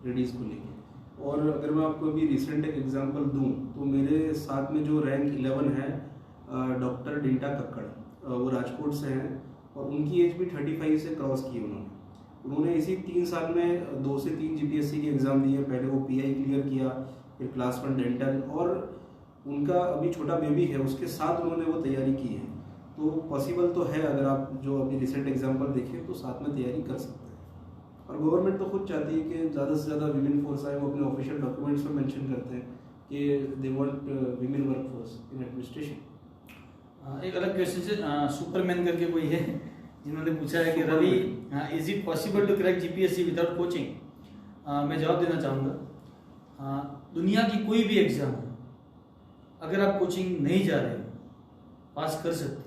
लेडीज़ को लेके। और अगर मैं आपको अभी रिसेंट एक एग्जांपल दूं, तो मेरे साथ में जो रैंक 11 है डॉक्टर डिंटा कक्कड़, वो राजकोट से हैं और उनकी एज भी 35 से क्रॉस की उन्होंने इसी 3 साल में 2 से 3 जीपीएससी के एग्ज़ाम दिए। पहले वो पीआई क्लियर किया, फिर क्लास 1 डेंटल, और उनका अभी छोटा बेबी है, उसके साथ उन्होंने वो तैयारी की है। तो पॉसिबल तो है, अगर आप जो अभी रिसेंट एग्जांपल देखें तो साथ में तैयारी कर सकते हैं। और गवर्नमेंट तो खुद चाहती है कि ज़्यादा से ज़्यादा वीमेन फोर्स आए। वो अपने ऑफिशियल डॉक्यूमेंट्स में मेंशन करते हैं कि they want women work force in administration. एक अलग क्वेश्चन से सुपरमैन करके कोई है जिन्होंने पूछा है कि Ravi, is it possible to crack GPSC without coaching? मैं जवाब देना चाहूँगा, दुनिया की कोई भी एग्जाम हो, अगर आप कोचिंग नहीं जा रहे हो पास कर सकते हैं,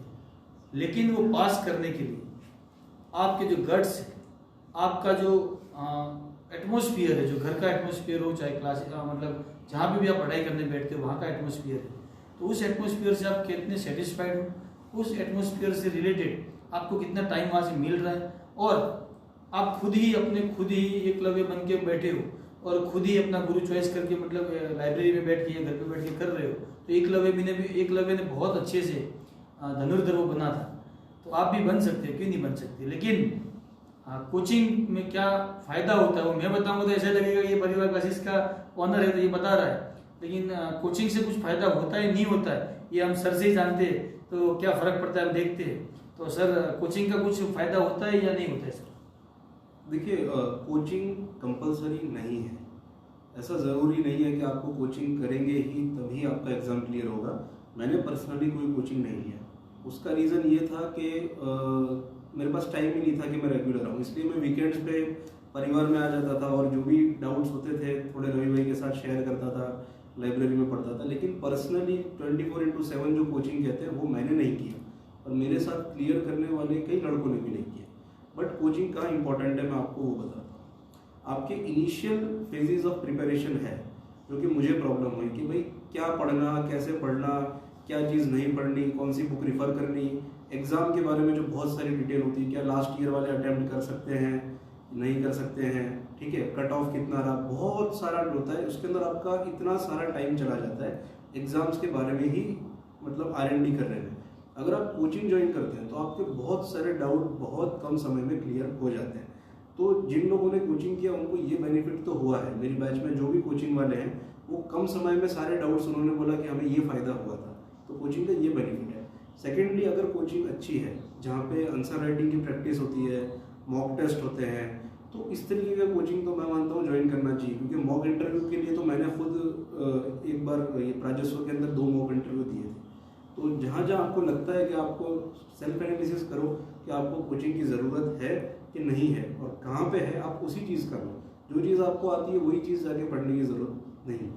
लेकिन वो पास करने के लिए आपके जो गट्स है, आपका जो एटमोसफियर है, जो घर का एटमोसफियर हो, चाहे क्लास मतलब जहाँ पे भी आप पढ़ाई करने बैठते हो वहाँ का एटमोसफियर है, तो उस एटमोसफियर से आप कितने सेटिस्फाइड हो, उस एटमोसफियर से रिलेटेड आपको कितना टाइम वहाँ से मिल रहा है, और आप खुद ही एकलव्य बन के बैठे हो और खुद ही अपना गुरु चॉइस करके मतलब लाइब्रेरी में बैठ के या घर पे बैठ के कर रहे हो, तो एकलव्य ने बहुत अच्छे से धनुर्धर वो बना था, तो आप भी बन सकते हो, क्यों नहीं बन सकते। लेकिन कोचिंग में क्या फायदा होता है वो मैं बताऊंगा तो ऐसा लगेगा ये परिवार क्लासेस का ऑनर है तो ये बता रहा है, लेकिन कोचिंग से कुछ फायदा होता है नहीं होता है ये हम सर से ही जानते हैं, तो क्या फर्क पड़ता है हम देखते हैं। तो सर कोचिंग का कुछ फायदा होता है या नहीं होता है सर? देखिए, कोचिंग कंपलसरी नहीं है, ऐसा ज़रूरी नहीं है कि आपको कोचिंग करेंगे ही तभी आपका एग्ज़ाम क्लियर होगा। मैंने पर्सनली कोई कोचिंग नहीं लिया, उसका रीज़न ये था कि मेरे पास टाइम ही नहीं था कि मैं रेगुलर आऊँ, इसलिए मैं वीकेंड्स पे परिवार में आ जाता था और जो भी डाउट्स होते थे थोड़े रवि भाई के साथ शेयर करता था, लाइब्रेरी में पढ़ता था। लेकिन पर्सनली 24/7 जो कोचिंग कहते हैं वो मैंने नहीं किया और मेरे साथ क्लियर करने वाले कई लड़कों ने भी नहीं किया। बट कोचिंग कहाँ इंपॉर्टेंट है मैं आपको वो बताता हूँ। आपके इनिशियल फेजेस ऑफ प्रिपरेशन है जो कि मुझे प्रॉब्लम हुई कि भाई क्या पढ़ना, कैसे पढ़ना, क्या चीज़ नहीं पढ़नी, कौन सी बुक रिफ़र करनी, एग्ज़ाम के बारे में जो बहुत सारी डिटेल होती है, क्या लास्ट ईयर वाले अटैम्प्ट कर सकते हैं नहीं कर सकते हैं, ठीक है, कट ऑफ कितना रहा, बहुत सारा होता है। उसके अंदर आपका इतना सारा टाइम चला जाता है एग्ज़ाम्स के बारे में ही मतलब R&D करने में। अगर आप कोचिंग ज्वाइन करते हैं तो आपके बहुत सारे डाउट बहुत कम समय में क्लियर हो जाते हैं। तो जिन लोगों ने कोचिंग किया उनको ये बेनिफिट तो हुआ है। मेरी बैच में जो भी कोचिंग वाले हैं वो कम समय में सारे डाउट्स उन्होंने बोला कि हमें ये फ़ायदा हुआ था, तो कोचिंग का ये बेनिफिट है। सेकेंडली, अगर कोचिंग अच्छी है जहाँ पे आंसर राइटिंग की प्रैक्टिस होती है, मॉक टेस्ट होते हैं, तो इस तरीके का कोचिंग तो मैं मानता हूँ ज्वाइन करना चाहिए। क्योंकि मॉक इंटरव्यू के लिए तो मैंने खुद एक बार ये प्राजस्व के अंदर 2 मॉक इंटरव्यू दिए थे। तो जहाँ जहाँ आपको लगता है कि आपको सेल्फ एनालिसिस करो कि आपको कोचिंग की ज़रूरत है कि नहीं है और कहाँ पे है, आप उसी चीज़ का लो। जो चीज़ आपको आती है वही चीज़ जाके पढ़ने की ज़रूरत नहीं है।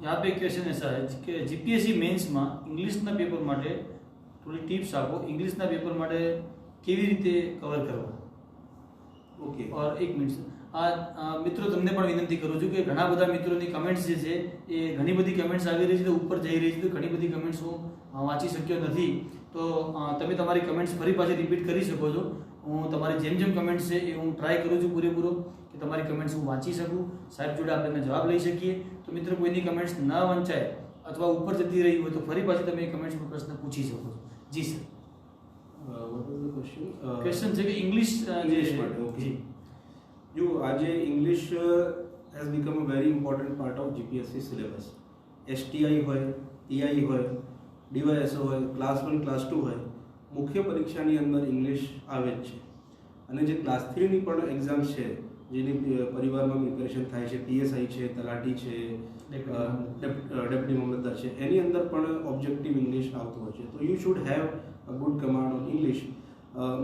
यहाँ पे ક્વેશ્ચન ऐसा है કે જીપીએસસી મેન્સમાં ઇંગ્લિશના પેપર માટે થોડી ટિપ્સ આપો, ઇંગ્લિશના પેપર માટે કેવી રીતે કવર કરવા। ઓકે, और एक मिनिट મિત્રો તમને પણ વિનંતી કરું છું કે ઘણા બધા મિત્રોની કમેન્ટ્સ જે છે એ ઘણી બધી કમેન્ટ્સ આવી રહી છે તો ઉપર જઈ રહી છે, તો ઘણી બધી કમેન્ટ્સ હું વાંચી શક્યો નથી, તો તમે તમારી કમેન્ટ્સ ફરી પાછી રિપીટ કરી શકો છો। હું તમારી જેમ જેમ કમેન્ટ્સ છે એ હું ટ્રાય કરું છું પૂરેપૂરો કે તમારી કમેન્ટ્સ હું વાંચી શકું, સાહેબ જોડે આપણે જવાબ લઈ શકીએ। તો મિત્રો કોઈની કમેન્ટ્સ ન વંચાય અથવા ઉપર જતી રહી હોય તો ફરી પાછી તમે એ કમેન્ટ્સમાં પ્રશ્ન પૂછી શકો છો। જી sir, what was the question? Question છે કે ઇંગ્લિશ ઇંગ્લિશ માટે, ઓકે। જો આજે English has become a very important part of GPSC syllabus. STI હોય, ટીઆઈ હોય, ડીવાયએસઓ હોય, ક્લાસ 1 ક્લાસ 2 હોય, મુખ્ય પરીક્ષાની અંદર ઇંગ્લિશ આવે જ છે। અને જે ક્લાસ 3ની પણ એક્ઝામ્સ છે જેની પરિવારમાં પ્રિપેરેશન થાય છે, પીએસઆઈ છે, તલાટી છે, ડેપ્યુટી મામલતદાર છે, એની અંદર પણ ઓબ્જેક્ટિવ ઇંગ્લિશ આવતું હોય છે। તો you should have a good command on English.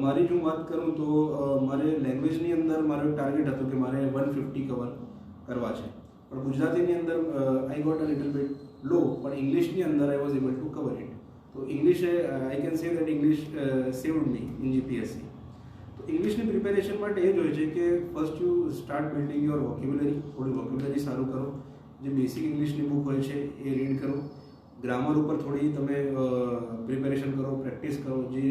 મારી જો વાત કરું તો મારે લેંગ્વેજની અંદર મારો એક ટાર્ગેટ હતો કે મારે 150 કવર કરવા છે, પણ ગુજરાતીની અંદર I got a little bit low, પણ ઇંગ્લિશની અંદર I was able to cover it. તો English I can say that English saved me in GPSC. તો ઇંગ્લિશની પ્રિપેરેશન માટે એ જ હોય છે કે first you start building your vocabulary, થોડી વોકેબ્યુલરી સારું કરો, જે બેસિક ઇંગ્લિશની બુક હોય છે એ રીડ કરો, ગ્રામર ઉપર થોડી તમે પ્રિપેરેશન કરો, પ્રેક્ટિસ કરો। જે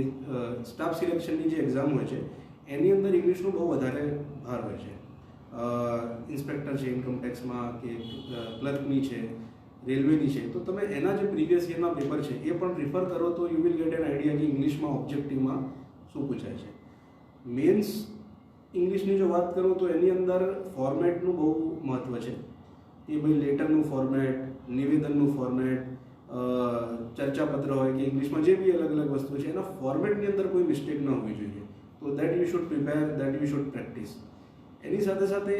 સ્ટાફ સિલેક્શનની જે એક્ઝામ હોય છે એની અંદર ઇંગ્લિશનો બહુ વધારે ભાર હોય છે। ઇન્સ્પેક્ટર છે ઇન્કમટેક્સમાં કે ક્લર્કની છે, રેલવેની છે, તો તમે એના જે પ્રીવિયસ યરના પેપર છે એ પણ પ્રિફર કરો તો you will gate an idea કે ઇંગ્લિશમાં ઓબ્જેક્ટિવમાં શું પૂછાય છે। મેન્સ ઇંગ્લિશની જો વાત કરું તો એની અંદર ફોર્મેટનું બહુ મહત્ત્વ છે। એ ભાઈ લેટરનું ફોર્મેટ, નિવેદનનું ફોર્મેટ, ચર્ચાપત્ર હોય કે ઇંગ્લિશમાં જે બી અલગ અલગ વસ્તુ છે એના ફોર્મેટની અંદર કોઈ મિસ્ટેક ન હોવી જોઈએ। તો that you should prepare, that you should practice. એની સાથે સાથે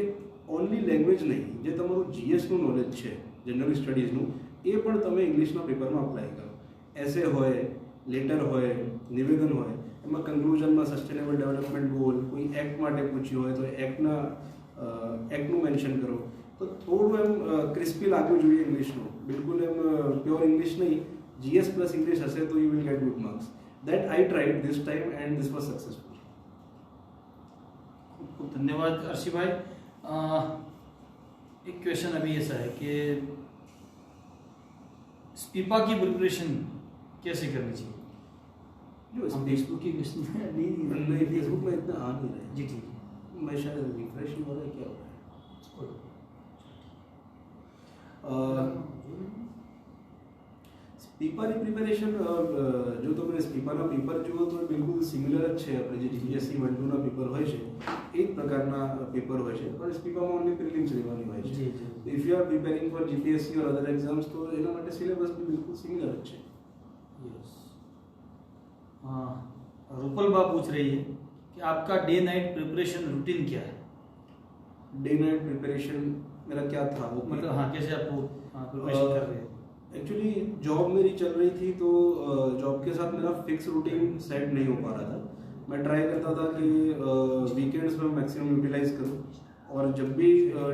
ઓનલી લેંગ્વેજ નહીં, જે તમારું જીએસનું નોલેજ છે, જનરલ સ્ટડીઝનું, એ પણ તમે ઇંગ્લિશના પેપરમાં અપ્લાય કરો। એસે હોય, લેટર હોય, નિવેદન હોય, એમાં કન્ક્લુઝનમાં સસ્ટેનેબલ ડેવલપમેન્ટ ગોલ, કોઈ એક્ટ માટે પૂછ્યું હોય તો એક્ટનું મેન્શન કરો। તો થોડું એમ ક્રિસ્પી લાગવું જોઈએ ઇંગ્લિશનું, બિલકુલ એમ પ્યોર ઇંગ્લિશ નહીં, જીએસ પ્લસ ઇંગ્લિશ હશે તો you will get good marks. That I tried this time and this was successful. खूब खूब धन्यवाद अर्शी भाई। एक क्वेश्चन अभी ऐसा है कि स्पीपा की प्रिपरेशन कैसे करनी चाहिए। जो हम फेसबुक की क्वेश्चन नहीं, फेसबुक में इतना आ नहीं रहा है। जी ठीक है, मैं शायद रिफ्रेश हो रहा है, क्या हो रहा है? સ્પીપાની પ્રિપેરેશન જો તમે સ્પીપાના પેપર જુઓ તો બિલકુલ સિમિલર જ છે આપણે જે જીપીએસસી 1-2ના પેપર હોય છે એ જ પ્રકારના પેપર હોય છે, પણ સ્પીપામાં ઓનલી પ્રિલિમ્સ લેવાની હોય છે। If you are preparing four GPSC or other exams તો એના માટે સિલેબસ બી બિલકુલ સિમિલર જ છે। यस। हाँ, रूपल बा पूछ रही है कि आपका डे नाइट प्रिपरेशन रूटीन क्या है। डे नाइट प्रिपरेशन मेरा क्या था वो मतलब हाँ, कैसे आप प्रिपरेशन कर रहे हैं। एक्चुअली जॉब मेरी चल रही थी तो जॉब के साथ मेरा फिक्स रूटीन सेट नहीं हो पा रहा था। मैं ट्राई करता था कि वीकेंड्स में मैक्सिमम यूटिलाइज करूँ, और जब भी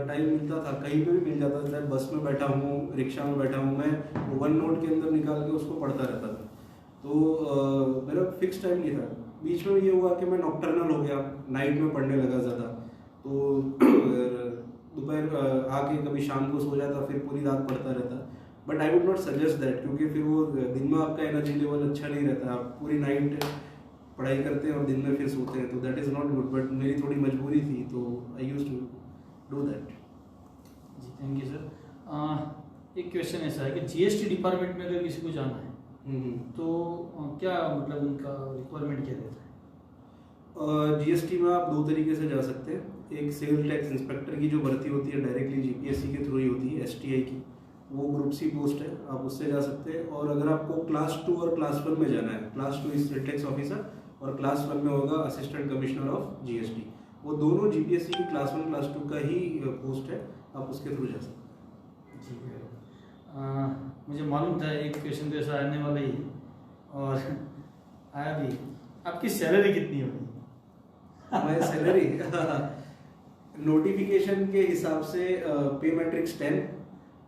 टाइम मिलता था कहीं पे भी मिल जाता था, चाहे बस में बैठा हूँ, रिक्शा में बैठा हूँ, मैं वन नोट के अंदर निकाल के उसको पढ़ता रहता था। तो मेरा फिक्स टाइम नहीं था। बीच में ये हुआ कि मैं नॉक्टर्नल हो गया, नाइट में पढ़ने लगा ज़्यादा, तो दोपहर आके कभी शाम को सो जाता, फिर पूरी रात पढ़ता रहता। But I would not suggest that, क्योंकि फिर वो दिन में आपका एनर्जी लेवल अच्छा नहीं रहता, आप पूरी नाइट पढ़ाई करते हैं और दिन में फिर सोते हैं, तो that is not good. But मेरी थोड़ी मजबूरी थी तो I used to do that. जी थैंक यू सर। एक क्वेश्चन ऐसा है कि जीएसटी डिपार्टमेंट में अगर किसी को जाना है तो क्या मतलब उनका रिक्वायरमेंट क्या रहता है। जीएसटी में आप 2 तरीके से जा सकते हैं। एक सेल टैक्स इंस्पेक्टर की जो भर्ती होती है डायरेक्टली जीपीएससी के थ्रू ही होती है, एसटीआई की, वो ग्रुप सी पोस्ट है, आप उससे जा सकते हैं। और अगर आपको क्लास 2 और क्लास 1 में जाना है, क्लास 2 इज टैक्स ऑफिसर और क्लास 1 में होगा असिस्टेंट कमिश्नर ऑफ जीएसटी। वो दोनों जीपीएससी की क्लास 1 क्लास 2 का ही पोस्ट है, आप उसके थ्रू जा सकते हैं। ठीक है। मुझे मालूम था एक क्वेश्चन तो ऐसा आने वाला ही और आया भी। आपकी सैलरी कितनी होगी? हमारी सैलरी नोटिफिकेशन के हिसाब से पे मैट्रिक्स 10,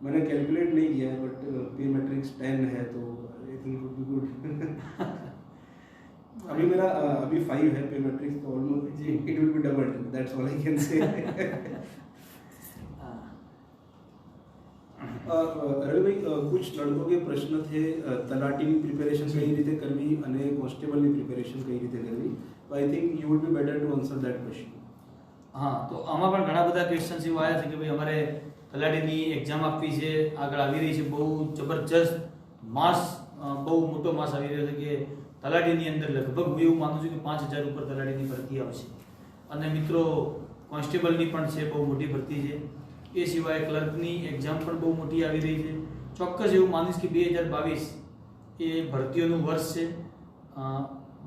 मैंने कैलकुलेट नहीं किया है बट पे मैट्रिक्स 10 है तो I think would be good. अभी मेरा अभी 5 है पे मैट्रिक्स, तो almost it will be double, that's all I can say. Ravi ભાઈ, कुछ लड़कों के प्रश्न थे તલાટીની પ્રિપેરેશન કઈ રીતે કરવી અને કોન્સ્ટેબલની પ્રિપેરેશન કઈ રીતે કરવી, તો I think you would be better to answer that question. હા, તો આમાં પણ ઘણા બધા ક્વેશ્ચન્સ એવા આવ્યા છે કે ભાઈ અમારે તલાટીની એક્ઝામ આપવી છે, આગળ આવી રહી છે, બહુ જબરજસ્ત માસ, બહુ મોટો માસ આવી રહ્યો છે કે તલાટીની અંદર લગભગ હું એવું માનું છું કે 5000 ઉપર તલાટીની ભરતી આવશે. અને મિત્રો કોન્સ્ટેબલની પણ છે, બહુ મોટી ભરતી છે. એ સિવાય ક્લર્કની એક્ઝામ પણ બહુ મોટી આવી રહી છે. ચોક્કસ એવું માનીશ કે 2022 એ ભરતીઓનું વર્ષ છે.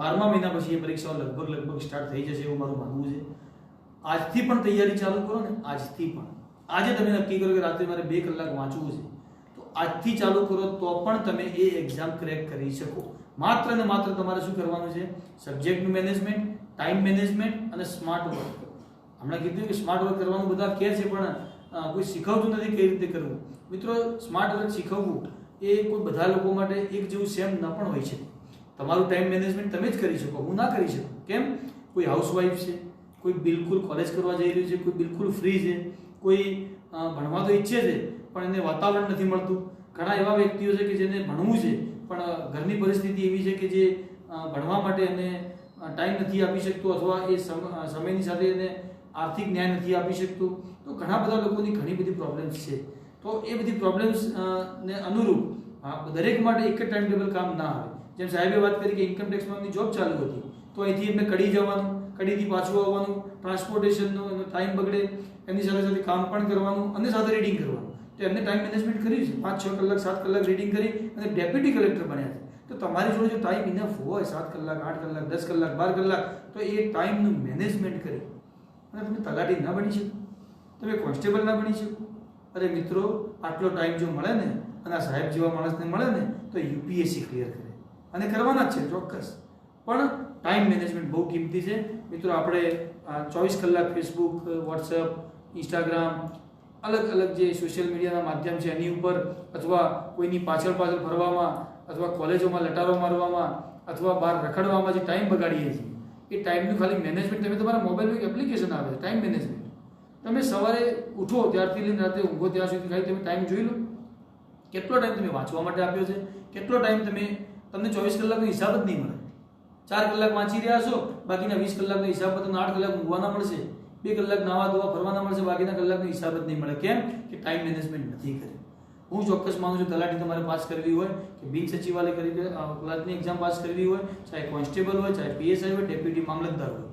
12મા મહિના પછી એ પરીક્ષાઓ લગભગ સ્ટાર્ટ થઈ જશે એવું મારું માનવું છે. આજથી પણ તૈયારી ચાલુ કરો ને, આજથી પણ. આજે તમે નક્કી કરો કે રાત્રે મારે 2 કલાક વાંચવું છે, તો આજથી ચાલુ કરો તો પણ તમે એ એક્ઝામ ક્રેક કરી શકો. માત્ર ને માત્ર તમારે શું કરવાનું છે? સબ્જેક્ટનું મેનેજમેન્ટ, ટાઈમ મેનેજમેન્ટ અને સ્માર્ટ વર્ક. હમણાં કીધું કે સ્માર્ટ વર્ક કરવાનું બધા કહે છે પણ કોઈ શીખવતું નથી કઈ રીતે કરવું. મિત્રો, સ્માર્ટ વર્ક શીખવવું એ કોઈ બધા લોકો માટે એક જેવું સેમ ન પણ હોય છે. તમારું ટાઈમ મેનેજમેન્ટ તમે જ કરી શકો, હું ના કરી શકું. કેમ? કોઈ હાઉસવાઈફ છે, કોઈ બિલકુલ કોલેજ કરવા જઈ રહ્યું છે, કોઈ બિલકુલ ફ્રી છે, કોઈ ભણવા તો ઈચ્છે છે પણ એને વાતાવરણ નથી મળતું. ઘણા એવા વ્યક્તિઓ છે કે જેને ભણવું છે પણ ઘરની પરિસ્થિતિ એવી છે કે જે ભણવા માટે એને ટાઈમ નથી આપી શકતો અથવા એ સમયની સાથે એને આર્થિક ન્યાય નથી આપી શકતું. તો ઘણા બધા લોકોની ઘણી બધી પ્રોબ્લેમ્સ છે. તો એ બધી પ્રોબ્લેમ્સ ને અનુરૂપ દરેક માટે એક જ ટાઈમ ટેબલ કામ ના આવે. જેમ સાહેબે વાત કરી કે ઇન્કમ ટેક્સમાં જોબ ચાલુ હતી, તો અહીંથી એમને કડી જવાનું, કડીથી પાછું આવવાનું, ટ્રાન્સપોર્ટેશનનો એનો ટાઈમ બગડે, એમની સાથે સાથે કામ પણ કરવાનું અને સાથે રીડિંગ કરવાનું. તો એમને ટાઈમ મેનેજમેન્ટ કર્યું છે, 5-6 કલાક 7 કલાક રીડિંગ કરી અને ડેપ્યુટી કલેક્ટર બન્યા છે. તો તમારી જોડે જો ટાઈમ ઇનફ હોય 7 કલાક 8 કલાક 10 કલાક 12 કલાક, તો એ ટાઈમનું મેનેજમેન્ટ કરી અને તમે તલાટી ના બની શકો, તમે કોન્સ્ટેબલ ના બની શકો. અરે મિત્રો, આટલો ટાઈમ જો મળે ને અને આ સાહેબ જેવા માણસને મળે ને તો યુપીએસસી ક્લિયર કરે અને કરવાના જ છે ચોક્કસ. પણ ટાઈમ મેનેજમેન્ટ બહુ કિંમતી છે મિત્રો. આપણે 24 કલાક ફેસબુક, વોટ્સએપ, ઇન્સ્ટાગ્રામ, અલગ અલગ જે સોશિયલ મીડિયાના માધ્યમ છે એની ઉપર અથવા કોઈની પાછળ ફરવામાં અથવા કોલેજોમાં લટારો મારવામાં અથવા બહાર રખડવામાં જે ટાઈમ બગાડીએ છીએ, એ ટાઈમનું ખાલી મેનેજમેન્ટ તમે તમારા મોબાઈલમાં એક એપ્લિકેશન આવે છે ટાઈમ મેનેજમેન્ટ. તમે સવારે ઉઠો ત્યારથી લઈને રાતે ઊંઘો ત્યાં સુધી ખાલી તમે ટાઈમ જોઈ લો. કેટલો ટાઈમ તમે વાંચવા માટે આપ્યો છે, કેટલો ટાઈમ તમને 24 કલાકનો હિસાબ જ નહીં મળે. 4 કલાક વાંચી રહ્યા છો, બાકીના 20 કલાકનો હિસાબ તમને 8 કલાક ઊંઘવાના મળશે, 2 કલાક નાવા ધોવા ફરવાના મળશે, બાકીના કલાકનો હિસાબ જ નહીં મળે. કેમ? કે ટાઈમ મેનેજમેન્ટ નથી કર્યું. હું ચોક્કસ માનું છું તલાટી તમારે પાસ કરવી હોય કે બિન સચિવાલય ક્લાર્કની એક્ઝામ પાસ કરવી હોય, ચાહે કોન્સ્ટેબલ હોય, ચાહે પીએસઆઈ હોય, ડેપ્યુટી મામલતદાર હોય,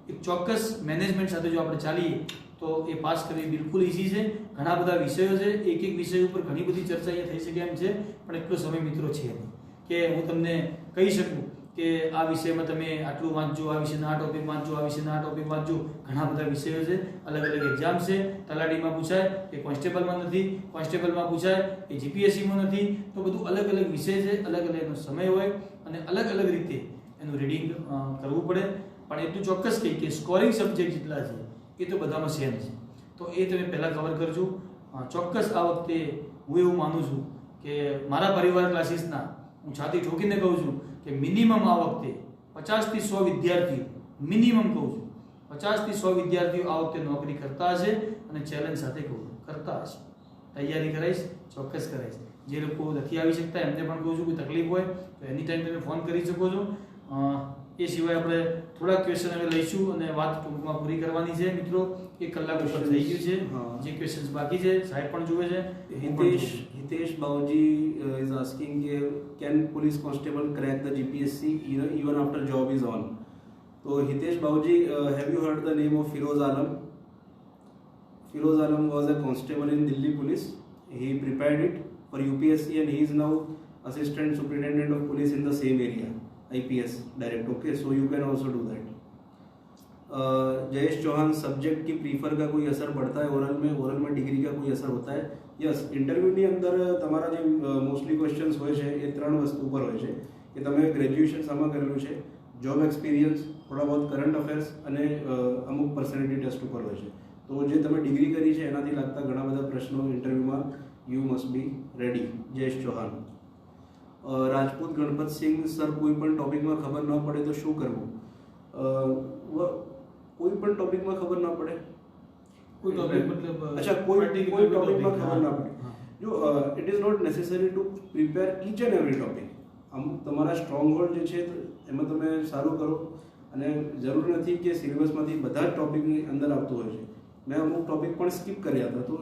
એક ચોક્કસ મેનેજમેન્ટ સાથે જો આપણે ચાલીએ તો એ પાસ કરવી બિલકુલ ઈઝી છે. ઘણા બધા વિષયો છે, એક વિષય ઉપર ઘણી બધી ચર્ચા અહીંયા થઈ શકે એમ છે, પણ એટલો સમય મિત્રો છે નહીં કે હું તમને કહી શકું કે આ વિષયમાં તમે આટલું વાંચજો, આ વિષયના આ ટોપિક વાંચજો, આ વિષયના આ ટોપિક વાંચજો. ઘણા બધા વિષયો છે, અલગ અલગ એક્ઝામ છે. તલાટીમાં પૂછાય એ કોન્સ્ટેબલમાં નથી, કોન્સ્ટેબલમાં પૂછાય એ જીપીએસસીમાં નથી. તો બધું અલગ અલગ વિષય છે, અલગ અલગ એનો સમય હોય અને અલગ અલગ રીતે એનું રીડિંગ કરવું પડે. પણ એટલું ચોક્કસ કહી કે સ્કોરિંગ સબ્જેક્ટ જેટલા છે એ તો બધામાં સેમ છે, તો એ તમે પહેલાં કવર કરજો. ચોક્કસ આ વખતે હું એવું માનું છું કે મારા પરિવાર ક્લાસીસના હું છાતી ઠોકીને કહું છું કે મિનિમમ આ વખતે 50 થી 100 વિદ્યાર્થીઓ, મિનિમમ કહું છું 50 થી 100 વિદ્યાર્થીઓ આ વખતે નોકરી કરતા હશે અને ચેલેન્જ સાથે કહું કરતા હશે. તૈયારી કરાઈશ, ચોક્કસ કરાઈશ. જે લોકો નથી આવી શકતા એમને પણ કહું છું કોઈ તકલીફ હોય તો એની ટાઈમ તમે ફોન કરી શકો છો. એ સિવાય આપણે થોડાક ક્વેશ્ચન હવે લઈશું અને વાત ટૂંકમાં પૂરી કરવાની છે મિત્રો. 1 કલાક ઉપર થઈ ગયું છે. જે ક્વેશ્ચન્સ બાકી છે સાહેબ પણ જુએ છે. Hitesh Bauji is asking can police constable crack the GPSC even after job is on? So Hitesh Bauji, have you heard the name of Firoz Alam? Firoz Alam was a constable in Delhi police. He prepared it for UPSC, and he is now Assistant Superintendent of Police in the same area, IPS direct. Okay, so you can also do that. Jayesh Chauhan, subject की prefer का कोई असर पड़ता है oral में degree का कोई असर होता है? યસ, ઇન્ટરવ્યુની અંદર તમારા જે મોસ્ટલી ક્વેશ્ચન્સ હોય છે એ 3 વસ્તુ પર હોય છે કે તમે ગ્રેજ્યુએશન શામાં કરેલું છે, જોબ એક્સપિરિયન્સ, થોડા બહુ કરંટ અફેર્સ અને અમુક પર્સનાલિટી ટેસ્ટ ઉપર હોય છે. તો જે તમે ડિગ્રી કરી છે એનાથી લાગતા ઘણા બધા પ્રશ્નો ઇન્ટરવ્યુમાં you must be ready. Jayesh Chauhan. Rajput Ganpat Singh, sir કોઈ પણ ટોપિકમાં ખબર ન પડે તો શું કરવું? કોઈ પણ ટોપિકમાં ખબર ન પડે, કોઈ ટોપિક મતલબ અચ્છા કોઈ ટોપિકમાં ખબર ના પડે, જો it is not necessary to prepare each and every topic. અમુક તમારા સ્ટ્રોંગ હોલ્ડ જે છે એમાં તમે સારું કરો, અને જરૂર નથી કે સિલેબસમાંથી બધા જ ટોપિકની અંદર આવતું હોય છે. મેં અમુક ટોપિક પણ સ્કીપ કર્યા હતા. તો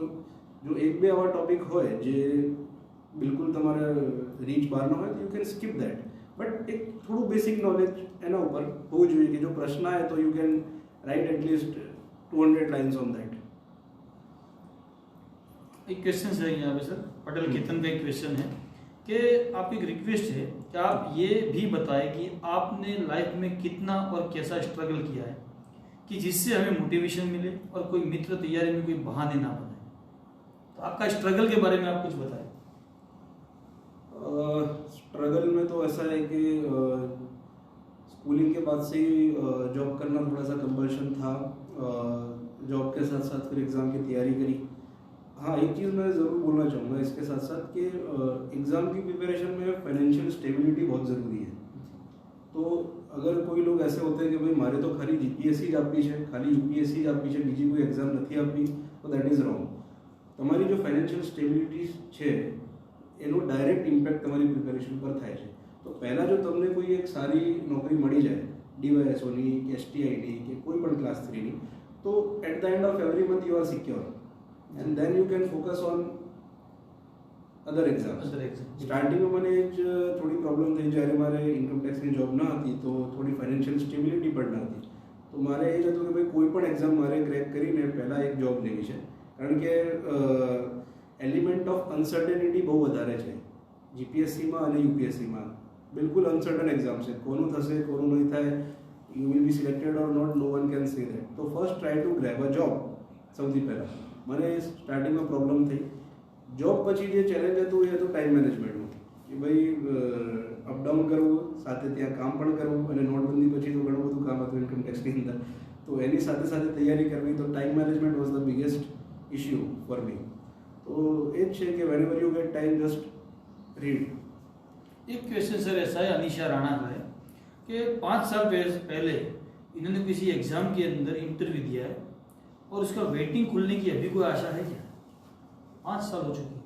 જો એક બે આવા ટોપિક હોય જે બિલકુલ તમારે રીચ બહારનો હોય તો you can skip that, but એક થોડું બેસિક નોલેજ એના ઉપર હોવું જોઈએ કે જો પ્રશ્ન આવે તો you can write at least 200 lines on that. एक क्वेश्चन है यहाँ पे सर, पटेल केतन का एक क्वेश्चन है कि आपकी एक रिक्वेस्ट है कि आप ये भी बताएं कि आपने लाइफ में कितना और कैसा स्ट्रगल किया है कि जिससे हमें मोटिवेशन मिले और कोई मित्र तैयारी में कोई बहाने ना बनाए. तो आपका स्ट्रगल के बारे में आप कुछ बताएं. स्ट्रगल में तो ऐसा है कि स्कूलिंग के बाद से ही जॉब करना थोड़ा सा कंपल्शन था. जॉब के साथ साथ फिर एग्ज़ाम की तैयारी करी. हाँ, एक चीज़ मैं ज़रूर बोलना चाहूँगा इसके साथ साथ कि एग्ज़ाम की प्रिपरेशन में फाइनेंशियल स्टेबिलिटी बहुत ज़रूरी है. तो अगर कोई लोग ऐसे होते हैं कि भाई मारे तो खाली जीपीएससी જ આપી છે, ખાલી યુપીએસસી જ આપી છે, બીજી કોઈ એક્ઝામ નથી આપી, તો દેટ ઇઝ રોંગ. તમારી જો ફાઇનાન્શિયલ સ્ટેબિલિટી છે એનો ડાયરેક્ટ ઇમ્પેક્ટ તમારી પ્રિપેરેશન પર થાય છે. તો પહેલાં જો તમને કોઈ એક સારી નોકરી મળી જાય ડીવાયએસઓની કે એસટીઆઈની કે કોઈ પણ ક્લાસ 3ની, તો at the end of every month you are secure. And then you can focus on other exams. સ્ટાર્ટિંગમાં મને જ થોડી પ્રોબ્લેમ થઈ જ્યારે મારે ઇન્કમ ટેક્સની જોબ ન હતી તો થોડી ફાઇનાન્શિયલ સ્ટેબિલિટી પણ ન હતી. તો મારે એ જ હતું કે ભાઈ કોઈ પણ એક્ઝામ મારે ક્રેક કરીને પહેલાં એક જોબ લેવી છે, કારણ કે એલિમેન્ટ ઓફ અનસર્ટેનિટી બહુ વધારે છે જીપીએસસીમાં અને યુપીએસસીમાં. બિલકુલ અનસર્ટન એક્ઝામ છે, કોનું થશે કોનું નહીં થાય, you will be selected or not, no one can say that. તો first try to grab a job. સૌથી પહેલાં મને સ્ટાર્ટિંગમાં પ્રોબ્લેમ થઈ. જોબ પછી જે ચેલેન્જ હતું એ હતું ટાઈમ મેનેજમેન્ટનું, કે ભાઈ અપડાઉન કરવું, સાથે ત્યાં કામ પણ કરવું, અને નોટબંધી પછી તો ઘણું બધું કામ હતું ઇન્કમ ટેક્સની અંદર, તો એની સાથે સાથે તૈયારી કરવી. તો time management was the biggest issue for me. તો એ જ છે કે વેનેવર you get time just read. एक क्वेश्चन सर ऐसा है, अनीशा राणा का है कि 5 साल पहले इन्होंने किसी एग्जाम के अंदर इंटरव्यू दिया है और उसका वेटिंग खुलने की अभी कोई आशा है क्या? 5 साल हो चुके हैं.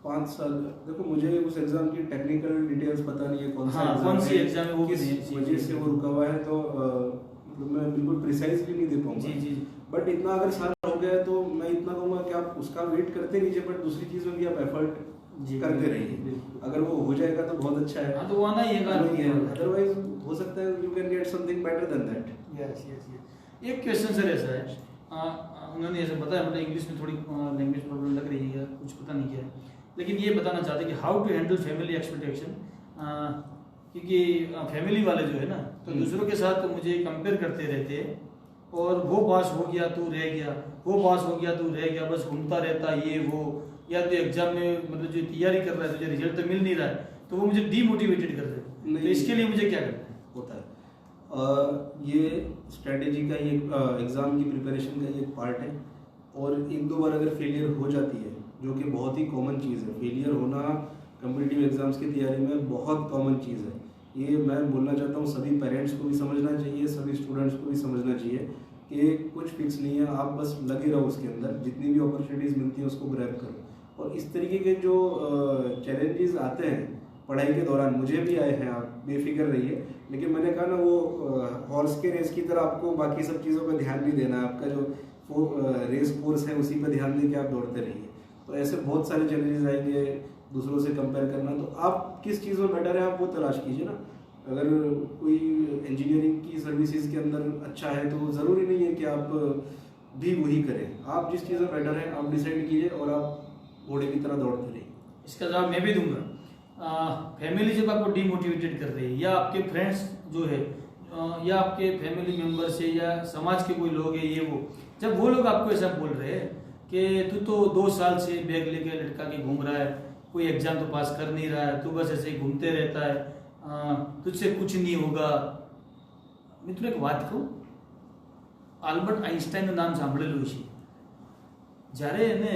5 साल, देखो मुझे उस एग्जाम की टेक्निकल डिटेल्स पता नहीं है कौन सा कौन सी एग्जाम है, वो किस वजह से वो रुका हुआ है, तो मतलब मैं बिल्कुल प्रिसाइजली नहीं दे पाऊंगा. जी. बट इतना अगर साल हो गया है तो मैं इतना कहूँगा कि आप उसका वेट करते रहिए, बट दूसरी चीज़ों की आप एफर्ट करते रहिए. अगर वो हो जाएगा तो बहुत अच्छा है. हाँ, तो वो आना ही है. अदरवाइज हो सकता है you can get something better than that. Yes. एक क्वेश्चन सर ऐसा है, उन्होंने ऐसा बताया, मतलब इंग्लिश में थोड़ी लैंग्वेज प्रॉब्लम लग रही है, कुछ पता नहीं क्या है, लेकिन ये बताना चाहते हैं कि how to handle family expectation. क्योंकि फैमिली वाले जो है ना, तो दूसरों के साथ मुझे कंपेयर करते रहते हैं, और वो पास हो गया तू रह गया, वो पास हो गया तू रह गया, बस घूमता रहता ये वो, या तो एग्जाम में मतलब जो तैयारी कर रहा है तुझे रिजल्ट तो मिल नहीं रहा है, तो वो मुझे डीमोटिवेटेड कर रहे हैं. तो इसके लिए मुझे क्या करना है? होता है ये स्ट्रेटेजी का ही एग्ज़ाम की प्रिपरेशन का ही एक पार्ट है. और 1-2 बार अगर फेलियर हो जाती है, जो कि बहुत ही कॉमन चीज़ है, फेलियर होना कम्पिटिटिव एग्ज़ाम्स की तैयारी में बहुत कॉमन चीज़ है. ये मैं बोलना चाहता हूँ, सभी पेरेंट्स को भी समझना चाहिए, सभी स्टूडेंट्स को भी समझना चाहिए कि कुछ फिक्स नहीं है, आप बस लगे रहो उसके अंदर, जितनी भी अपॉर्चुनिटीज़ मिलती हैं उसको ग्रैब करो. और इस तरीके के जो चैलेंजेस आते हैं पढ़ाई के दौरान, मुझे भी आए हैं, आप बेफिक्र रहिए. लेकिन मैंने कहा ना, वो हॉर्स के रेस की तरह आपको बाकी सब चीज़ों पर ध्यान नहीं देना है. आपका जो रेस कोर्स है उसी पर ध्यान देके आप दौड़ते रहिए. तो ऐसे बहुत सारे चैलेंजेस आएंगे, दूसरों से कंपेयर करना. तो आप किस चीज़ में बेटर है आप वो तलाश कीजिए ना. अगर कोई इंजीनियरिंग की सर्विसेज के अंदर अच्छा है तो ज़रूरी नहीं है कि आप भी वही करें. आप जिस चीज़ में बेटर है आप डिसाइड कीजिए और आप घोड़े की तरह दौड़ते रहिए. इसका जवाब मैं भी दूंगा। फैमिली जब आपको डिमोटिवेटेड कर रही है, या आपके फ्रेंड्स जो है, या आपके फैमिली मेंबर्स है, या समाज के कोई लोग है, ये वो, जब वो लोग आपको ऐसा बोल रहे हैं कि तू तो 2 साल से बैग लेके लटका के घूम रहा है, कोई एग्जाम तो पास कर नहीं रहा है, तू बस ऐसे ही घूमते रहता है, तुझसे कुछ नहीं होगा। मित्रों एक વાત કહું, આલ્બર્ટ આઇન્સ્ટાઈનનું નામ સાંભળેલું છે। જ્યારે એને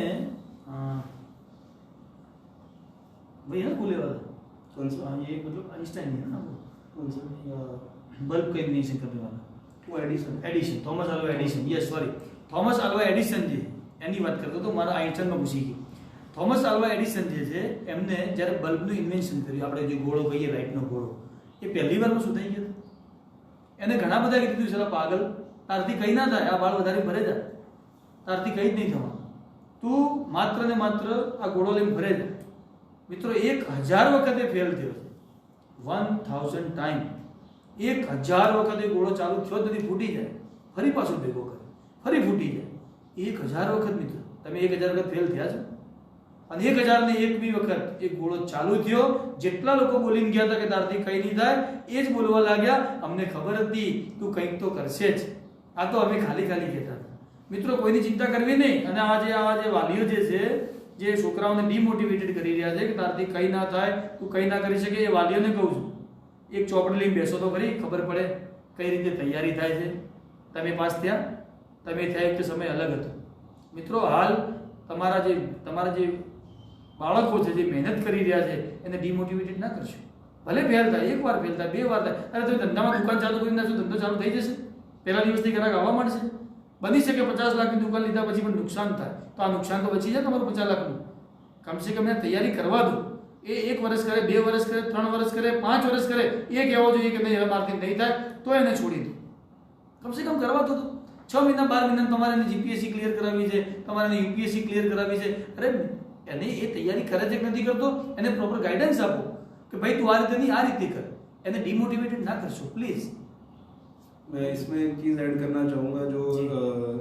भाई है ना खुले वाला, कौन सा? ये मतलब आइंस्टाइन है ना वो, कौन सा? बल्ब का इन्वेंशन करने वाला, वो Edison. Edison, Thomas Alva Edison, yes sorry, Thomas Alva Edison ji એની વાત કરતો તો મારા આઇન્સ્ટાઈનમાં ઘૂસી ગઈ। થોમસ આલ્વા એડિસન જે છે એમને જ્યારે બલ્બનું ઇન્વેન્શન કર્યું, આપણે જે ગોળો કહીએ લાઇટનો ગોળો, એ પહેલી વારમાં શોધાઈ ગયો। એને ઘણા બધા કીધું સલા પાગલ, તારથી કંઈ ના થાય, આ વાળ વધારે ભરે જા, તારથી કંઈ જ નહીં થવાનું, તું માત્ર ને માત્ર આ ગોળો લઈને ભરે જા। મિત્રો 1000 વખતે ફેલ થયો છે, 1000 ટાઈમ, 1000 વખતે ગોળો ચાલુ થયો જ નથી, ફૂટી જાય, ફરી પાછો ભેગો કરે, ફરી ફૂટી જાય, 1000 વખત। મિત્રો તમે 1000 વખત ફેલ થયા છો, અને 1000 ને 1મી વખત એ ગોળો ચાલુ થયો, જેટલા લોકો બોલીને ગયા હતા કે તારથી કંઈ નહીં થાય, એ જ બોલવા લાગ્યા, અમને ખબર હતી તું કંઈક તો કરશે જ, આ તો અમે ખાલી ખાલી કહેતા હતા। મિત્રો કોઈની ચિંતા કરવી નહીં, અને આ જે વાલીઓ જે છે, જે છોકરાઓને ડિમોટિવેટેડ કરી રહ્યા છે કે તારથી કંઈ ના થાય, તું કંઈ ના કરી શકે, એ વાલીઓને કહું છું, એક ચોપડી લઈને બેસો તો ખરી, ખબર પડે કઈ રીતે તૈયારી થાય છે। તમે પાસ થયા, તમે થયા એક સમય અલગ હતો। મિત્રો હાલ તમારા જે બાળકો છે, જે મહેનત કરી રહ્યા છે, એને ડિમોટિવેટેડ ના કરશો। ભલે ફેલ થાય, 1 વાર ફેલ થાય, 2 વાર થાય, અરે તમે ધંધામાં દુકાન ચાલુ કરી નાખશો, ધંધો ચાલુ થઈ જશે, પહેલા દિવસથી ગ્રાહક આવવા માંડશે। બની શકે 50 લાખની દુકાન લીધા પછી પણ નુકસાન થાય, તો આ નુકસાન તો બચી જાય તમારું 50 લાખનું। કમસે કમ એને તૈયારી કરવા દો, એ 1 વર્ષ કરે, 2 વર્ષ કરે, 3 વર્ષ કરે, 5 વર્ષ કરે, એ કહેવો જોઈએ કે નહીં મારથી નહીં થાય તો એને છોડી દો, કમસે કમ કરવા દો। 6 મહિના 12 મહિના તમારે એને જીપીએસસી ક્લિયર કરાવવી છે, તમારે એને યુપીએસસી ક્લિયર કરાવવી છે, અરે એને એ તૈયારી કરે છે કે નથી કરતો, એને પ્રોપર ગાઈડન્સ આપો कि भाई तू आ रीते नहीं, आ रीते कर, એને ડિમોટિવેટેડ ના કરશો પ્લીઝ। मैं इसमें एक चीज़ ऐड करना चाहूँगा, जो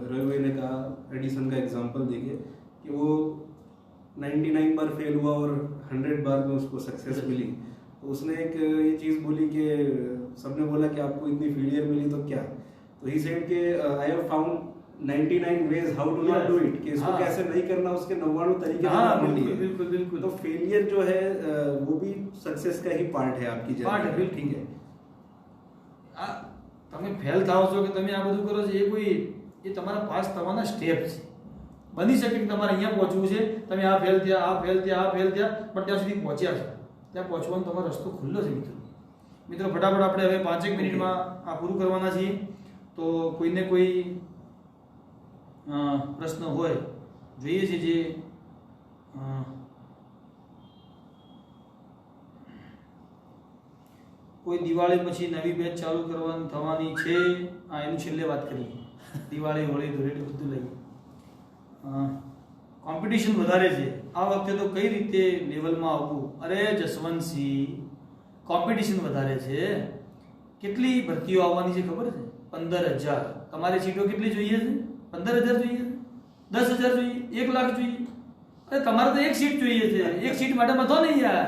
रवि भाई ने कहा एडिसन का एग्जांपल देखिए कि वो 99 बार फेल हुआ और 100 बार में उसको सक्सेस मिली। तो उसने एक ये चीज़ बोली कि सबने बोला कि आपको इतनी फेलियर मिली तो क्या, तो ही सेड कि I have found 99 ways how to not do it, कि इसको कैसे नहीं करना, उसके 99 तरीके बिल्कुल बिल्कुल। तो फेलियर जो है वो भी सक्सेस का ही पार्ट है आपकी जर्नी। पार्ट है, बिल्कुल। ठीक है, તમે ફેલ થાઓ છો કે તમે આ બધું કરો છો, એ તમારા પાસ થવાના સ્ટેપ છે। બની શકે કે તમારે અહીંયા પહોંચવું છે, તમે આ ફેલ થયા, આ ફેલ થયા, આ ફેલ થયા, પણ ત્યાં સુધી પહોંચ્યા છો, ત્યાં પહોંચવાનો તમારો રસ્તો ખુલ્લો છે। મિત્રો ફટાફટ આપણે હવે 5 મિનિટમાં આ પૂરું કરવાના છીએ, તો કોઈને કોઈ પ્રશ્ન હોય જોઈએ છે જે કોઈ દિવાળી પછી નવી બેચ ચાલુ કરવાની થવાની છે, એનું છેલ્લે વાત કરીએ। દિવાળી હોળી ધૂળેટી બધું લઈએ, કોમ્પિટિશન વધારે છે આ વખતે, તો કઈ રીતે લેવલમાં આવવું? અરે જસવંતસિંહ, કોમ્પિટિશન વધારે છે, કેટલી ભરતીઓ આવવાની છે ખબર છે? 15,000। તમારે સીટો કેટલી જોઈએ છે? 15,000 જોઈએ છે, 10,000 જોઈએ, 1 લાખ જોઈએ? અરે તમારે તો એક સીટ જોઈએ છે, એક સીટ માટે બધો નહીં યાર,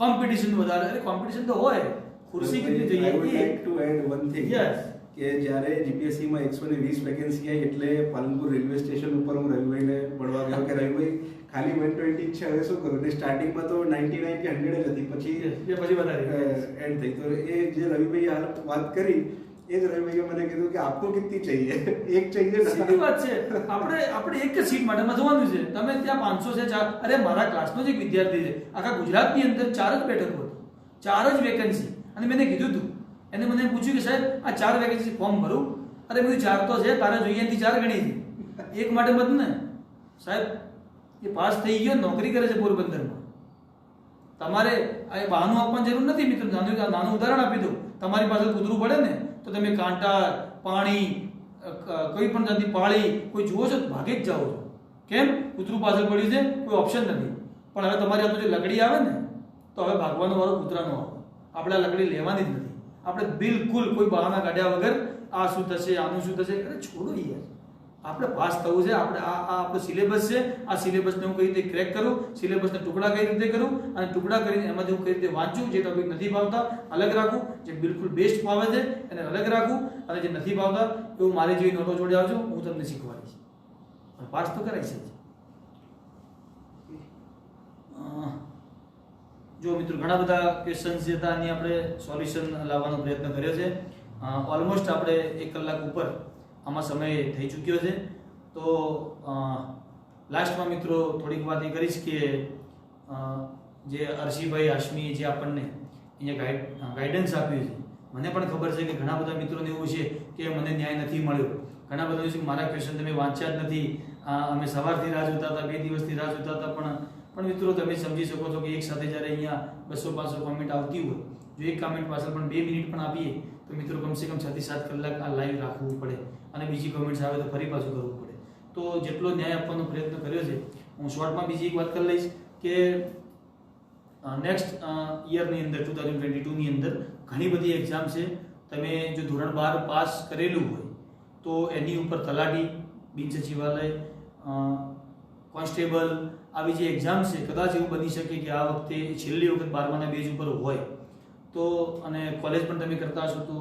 કોમ્પિટિશન વધારે। અરે કોમ્પિટિશન તો હોય, ખુરશી કેટલી જોઈએ? I would like to add one thing. Yes. કે જ્યારે જીપીએસસી માં 120 વેકેન્સી આવી એટલે પાલનપુર રેલવે સ્ટેશન ઉપર હું રવિભાઈને મળવા ગયો કે રવિભાઈ ખાલી 120 છે, હવે શું કરું? ને સ્ટાર્ટિંગમાં તો 99 કે 100 જ હતી, પછી વધારે એડ થઈ। તો એ જે રવિભાઈ હાલ વાત કરી, એ જ રવિભાઈએ મને કીધું કે આપકો કિતની चाहिए? એક चाहिए ना? સીધી વાત છે, આપણે એક જ સીટ માટે જોવાનું છે। તમે ત્યાં 500 છે, 4, અરે મારા ક્લાસનો જ એક વિદ્યાર્થી છે, આખા ગુજરાતની અંદર 4 જ બેઠકો હતી, 4 જ વેકેન્સી, અને મેં કીધું હતું, એને મને પૂછ્યું કે સાહેબ આ 4 વેકેન્સી ફોર્મ ભરું? અરે મેં 4 તો છે, તારે જોઈએ એનાથી 4 ગણી છે, એક માટે મત ને સાહેબ। એ પાસ થઈ ગયો, નોકરી કરે છે પોરબંદરમાં। તમારે આ બહાનું આપવાની જરૂર નથી મિત્રો। નાનું ઉદાહરણ આપી દઉં, તમારી પાસે કૂતરું પડે ને તો તમે કાંટા, પાણી, કોઈ પણ જાતની પાળી કોઈ જુઓ છો ભાગી જ જાઓ છો, કેમ? કૂતરું પાછળ પડ્યું છે, કોઈ ઓપ્શન નથી। પણ હવે તમારી હાથમાં જે લકડી આવે ને, તો હવે ભાગવાનો વાળો કૂતરાનો આવે, આપણે આ લકડી લેવાની જ નથી। આપણે બિલકુલ કોઈ બહાના કાઢ્યા વગર આ શું થશે, આનું શું થશે, અરે છોડો યાર, આપણે પાસ થવું છે. આપણે આ આપણો સિલેબસ છે. આ સિલેબસને હું કઈ રીતે ક્રેક કરું, સિલેબસના ટુકડા કઈ રીતે કરું અને ટુકડા કરીને એમાંથી હું કઈ રીતે વાંચું. જે ટોપિક નથી ભાવતા અલગ રાખું, જે બિલકુલ બેસ્ટ ફાવે છે એને અલગ રાખું, અને જે નથી ભાવતા એવું મારી જેવી નોટો જોડે આવજો, હું તમને શીખવાડીશ. પાસ તો કરાય છે. જો મિત્રો ઘણા બધા ક્વેશ્ચન્સ જે હતા એની આપણે સોલ્યુશન લાવવાનો પ્રયત્ન કર્યો છે. ઓલમોસ્ટ આપણે 1 કલાક ઉપર આમાં સમય થઈ ચૂક્યો છે. તો લાસ્ટમાં મિત્રો થોડીક વાત એ કરીશ કે જે અર્શીભાઈ હાશમી જે આપણને અહીંયા ગાઈડન્સ આપ્યું છે, મને પણ ખબર છે કે ઘણા બધા મિત્રોને એવું છે કે મને ન્યાય નથી મળ્યો. ઘણા બધા છે કે મારા ક્વેશ્ચન તમે વાંચ્યા જ નથી, અમે સવારથી રાહ જોતા હતા, 2 દિવસથી રાહ જોતા હતા. પણ મિત્રો તમે સમજી શકો છો કે એક સાથે જ્યારે અહીંયા 200-500 કોમેન્ટ આવતી હોય, જો એક કોમેન્ટ પાછળ પણ 2 મિનિટ પણ આપીએ તો મિત્રો કમસે કમ 6 થી 7 કલાક આ લાઈવ રાખવું પડે, અને બીજી કોમેન્ટ્સ આવે તો ફરી પાછું કરવું પડે. તો જેટલો ન્યાય આપવાનો પ્રયત્ન કર્યો છે. હું શોર્ટમાં બીજી એક વાત કરી લઈશ કે નેક્સ્ટ યરની અંદર 2022 ની અંદર ઘણી બધી એક્ઝામ છે. તમે જો ધોરણ 12 પાસ કરેલું હોય તો એની ઉપર તલાટી, બિન સચિવાલય, કોન્સ્ટેબલ આવી જે એક્ઝામ છે, કદાચ એવું બની શકે કે આ વખતે છેલ્લી વખત 12માના બેઝ ઉપર હોય તો, અને કોલેજ પણ તમે કરતા હશો તો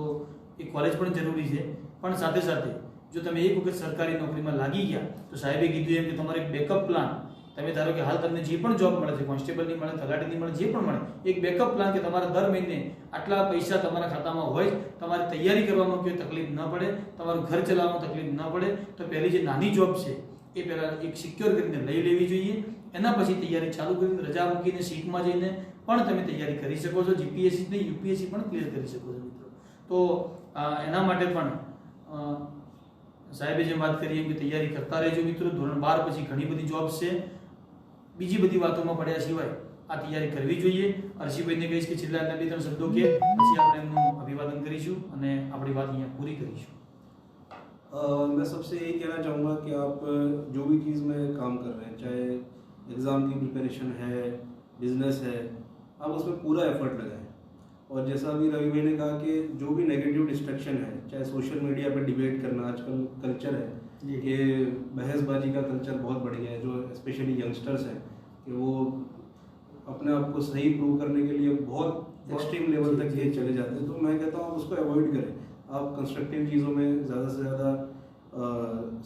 એ કોલેજ પણ જરૂરી છે. પણ સાથે સાથે જો તમે એક વખત સરકારી નોકરીમાં લાગી ગયા તો સાહેબે કીધું એમ કે તમારો એક બેકઅપ પ્લાન, તમે ધારો કે હાલ તમને જે પણ જોબ મળે છે, કોન્સ્ટેબલની મળે, તલાટીની મળે, જે પણ મળે, એક બેકઅપ પ્લાન કે તમારા દર મહિને આટલા પૈસા તમારા ખાતામાં હોય, તમારે તૈયારી કરવામાં કોઈ તકલીફ ન પડે, તમારું ઘર ચલાવવામાં તકલીફ ન પડે. તો પહેલી જે નાની જોબ છે એ પહેલા એક સિક્યોર કરીને લઈ લેવી જોઈએ. એના પછી તૈયારી ચાલુ કરીને રજા મૂકીને સીટમાં જઈને પણ તમે તૈયારી કરી શકો છો. જીપીએસસી ને યુપીએસસી પણ ક્લિયર કરી શકો છો મિત્રો. તો એના માટે પણ સાહેબે જે વાત કરી એમ કે તૈયારી કરતા રહેજો મિત્રો. ધોરણ 12 પછી ઘણી બધી જોબ્સ છે. બીજી બધી વાતોમાં પડ્યા સિવાય આ તૈયારી કરવી જોઈએ. અર્શીભાઈને કહીશ કે છેલ્લા 2-3 શબ્દો કે પછી આપણે એમનું અભિવાદન કરીશું અને આપણી વાત અહીંયા પૂરી કરીશું. मैं सबसे यही कहना चाहूँगा कि आप जो भी चीज़ में काम कर रहे हैं, चाहे एग्ज़ाम की प्रिपरेशन है, बिजनेस है, आप उसमें पूरा एफर्ट लगाएं. और जैसा अभी रवि भाई ने कहा कि जो भी नेगेटिव डिस्ट्रैक्शन है, चाहे सोशल मीडिया पे डिबेट करना आजकल कल्चर है कि बहसबाजी का कल्चर बहुत बढ़ गया है, जो स्पेशली यंगस्टर्स हैं कि वो अपने आप को सही प्रूव करने के लिए बहुत एक्सट्रीम लेवल तक ये चले जाते हैं. तो मैं कहता हूँ आप उसको अवॉइड करें. आप कंस्ट्रक्टिव चीज़ों में ज़्यादा से ज़्यादा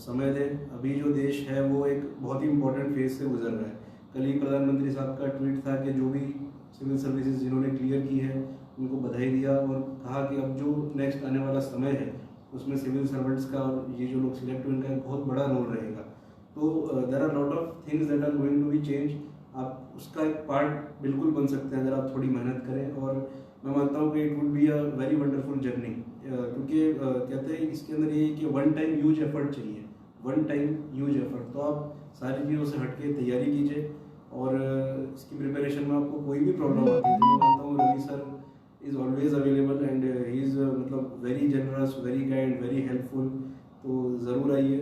समय दें. अभी जो देश है वो एक बहुत ही इंपॉर्टेंट फेज से गुजर रहा है. कल ही प्रधानमंत्री साहब का ट्वीट था कि जो भी सिविल सर्विसेज जिन्होंने क्लियर की है उनको बधाई दिया और कहा कि अब जो नेक्स्ट आने वाला समय है उसमें सिविल सर्वेंट्स का और ये जो लोग सिलेक्ट हुए इनका एक बहुत बड़ा रोल रहेगा. तो there are lot of things that are going to be change. आप उसका एक पार्ट बिल्कुल बन सकते हैं अगर आप थोड़ी मेहनत करें. और मैं मानता हूँ कि it would be a very wonderful journey. क्योंकि कहते हैं इसके अंदर ये कि वन टाइम ह्यूज एफर्ट चाहिए, वन टाइम ह्यूज एफर्ट. तो आप सारी चीज़ों से हट के तैयारी कीजिए और इसकी प्रिपरेशन में आपको कोई भी प्रॉब्लम आती है तो मैं मानता हूँ Ravi sir is always available and he is मतलब very generous, very kind, very helpful. तो ज़रूर आइए.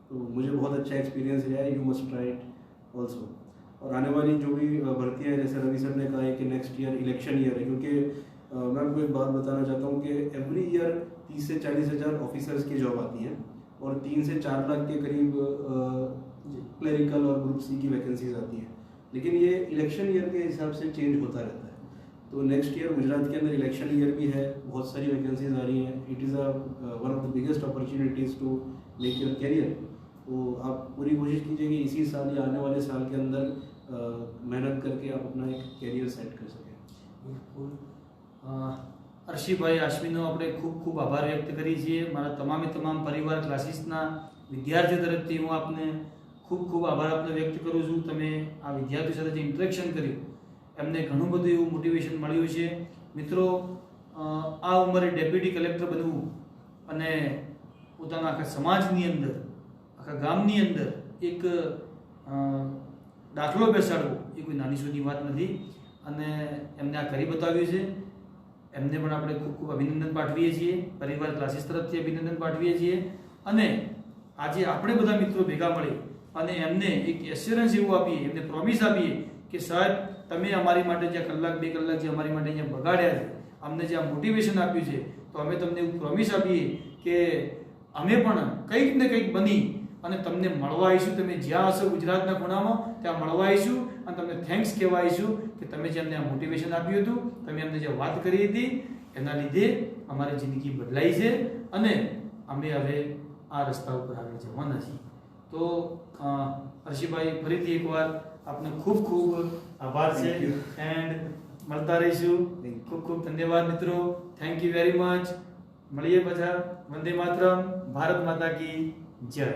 तो मुझे बहुत अच्छा एक्सपीरियंस रहा है. You must try it also. और आने वाली जो भी भर्तियाँ हैं, जैसे रवि सर ने कहा है कि नेक्स्ट ईयर इलेक्शन ईयर है, क्योंकि मैं आपको एक बात बताना चाहता हूँ कि एवरी ईयर 30 से 40 हज़ार ऑफिसर्स की जॉब आती है और 3 से 4 लाख के करीब क्लरिकल और ग्रुप सी की वैकेंसीज आती हैं. लेकिन ये इलेक्शन ईयर के हिसाब से चेंज होता रहता है. तो नेक्स्ट ईयर गुजरात के अंदर इलेक्शन ईयर भी है, बहुत सारी वैकेंसीज आ रही हैं. It is one of the biggest opportunities to make your career. तो आप पूरी कोशिश कीजिए कि इसी साल या आने वाले साल के अंदर मेहनत करके आप अपना एक कैरियर सेट कर सकें. બિલકુલ. અર્શીભાઈ હાશમીનો આપણે ખૂબ ખૂબ આભાર વ્યક્ત કરીએ છીએ. મારા તમામે તમામ પરિવાર ક્લાસીસના વિદ્યાર્થીઓ તરફથી હું આપને ખૂબ ખૂબ આભાર આપને વ્યક્ત કરું છું. તમે આ વિદ્યાર્થીઓ સાથે જે ઇન્ટરેક્શન કર્યું એમને ઘણું બધું એવું મોટિવેશન મળ્યું છે. મિત્રો, આ ઉંમરે ડેપ્યુટી કલેક્ટર બનવું અને પોતાના આખા સમાજની અંદર, આખા ગામની અંદર એક દાખલો બેસાડવો એ કોઈ નાની સૂની વાત નથી. અને એમને આ કરી બતાવ્યું છે. એમને પણ આપણે ખૂબ ખૂબ અભિનંદન પાઠવીએ છીએ. પરિવાર ક્લાસીસ તરફથી અભિનંદન પાઠવીએ છીએ. અને આજે આપણે બધા મિત્રો ભેગા મળી અને એમને એક એશ્યોરન્સ એવું આપીએ, એમને પ્રોમિસ આપીએ કે સાહેબ તમે અમારી માટે જે કલાક 2 કલાક જે અમારી માટે અહીંયા બગાડ્યા છે, અમને જે આ મોટિવેશન આપ્યું છે, તો અમે તમને એવું પ્રોમિસ આપીએ કે અમે પણ કંઈક ને કંઈક બની અને તમને મળવા આવીશું. તમે જ્યાં હશો ગુજરાતના ખૂણામાં ત્યાં મળવા આવીશું અને તમને થેન્ક્સ કહેવા આવીશું કે તમે જે અમને આ મોટિવેશન આપ્યું હતું, તમે અમને જે વાત કરી હતી એના લીધે અમારી જિંદગી બદલાઈ છે અને અમે હવે આ રસ્તા ઉપર આગળ જવાના છીએ. તો હર્ષિભાઈ ફરીથી એકવાર આપનો ખૂબ ખૂબ આભાર છે એન્ડ મળતા રહીશું. ખૂબ ખૂબ ધન્યવાદ મિત્રો. Thank you very much. મળીએ પાછા. વંદે માતરમ. ભારત માતા કી જય.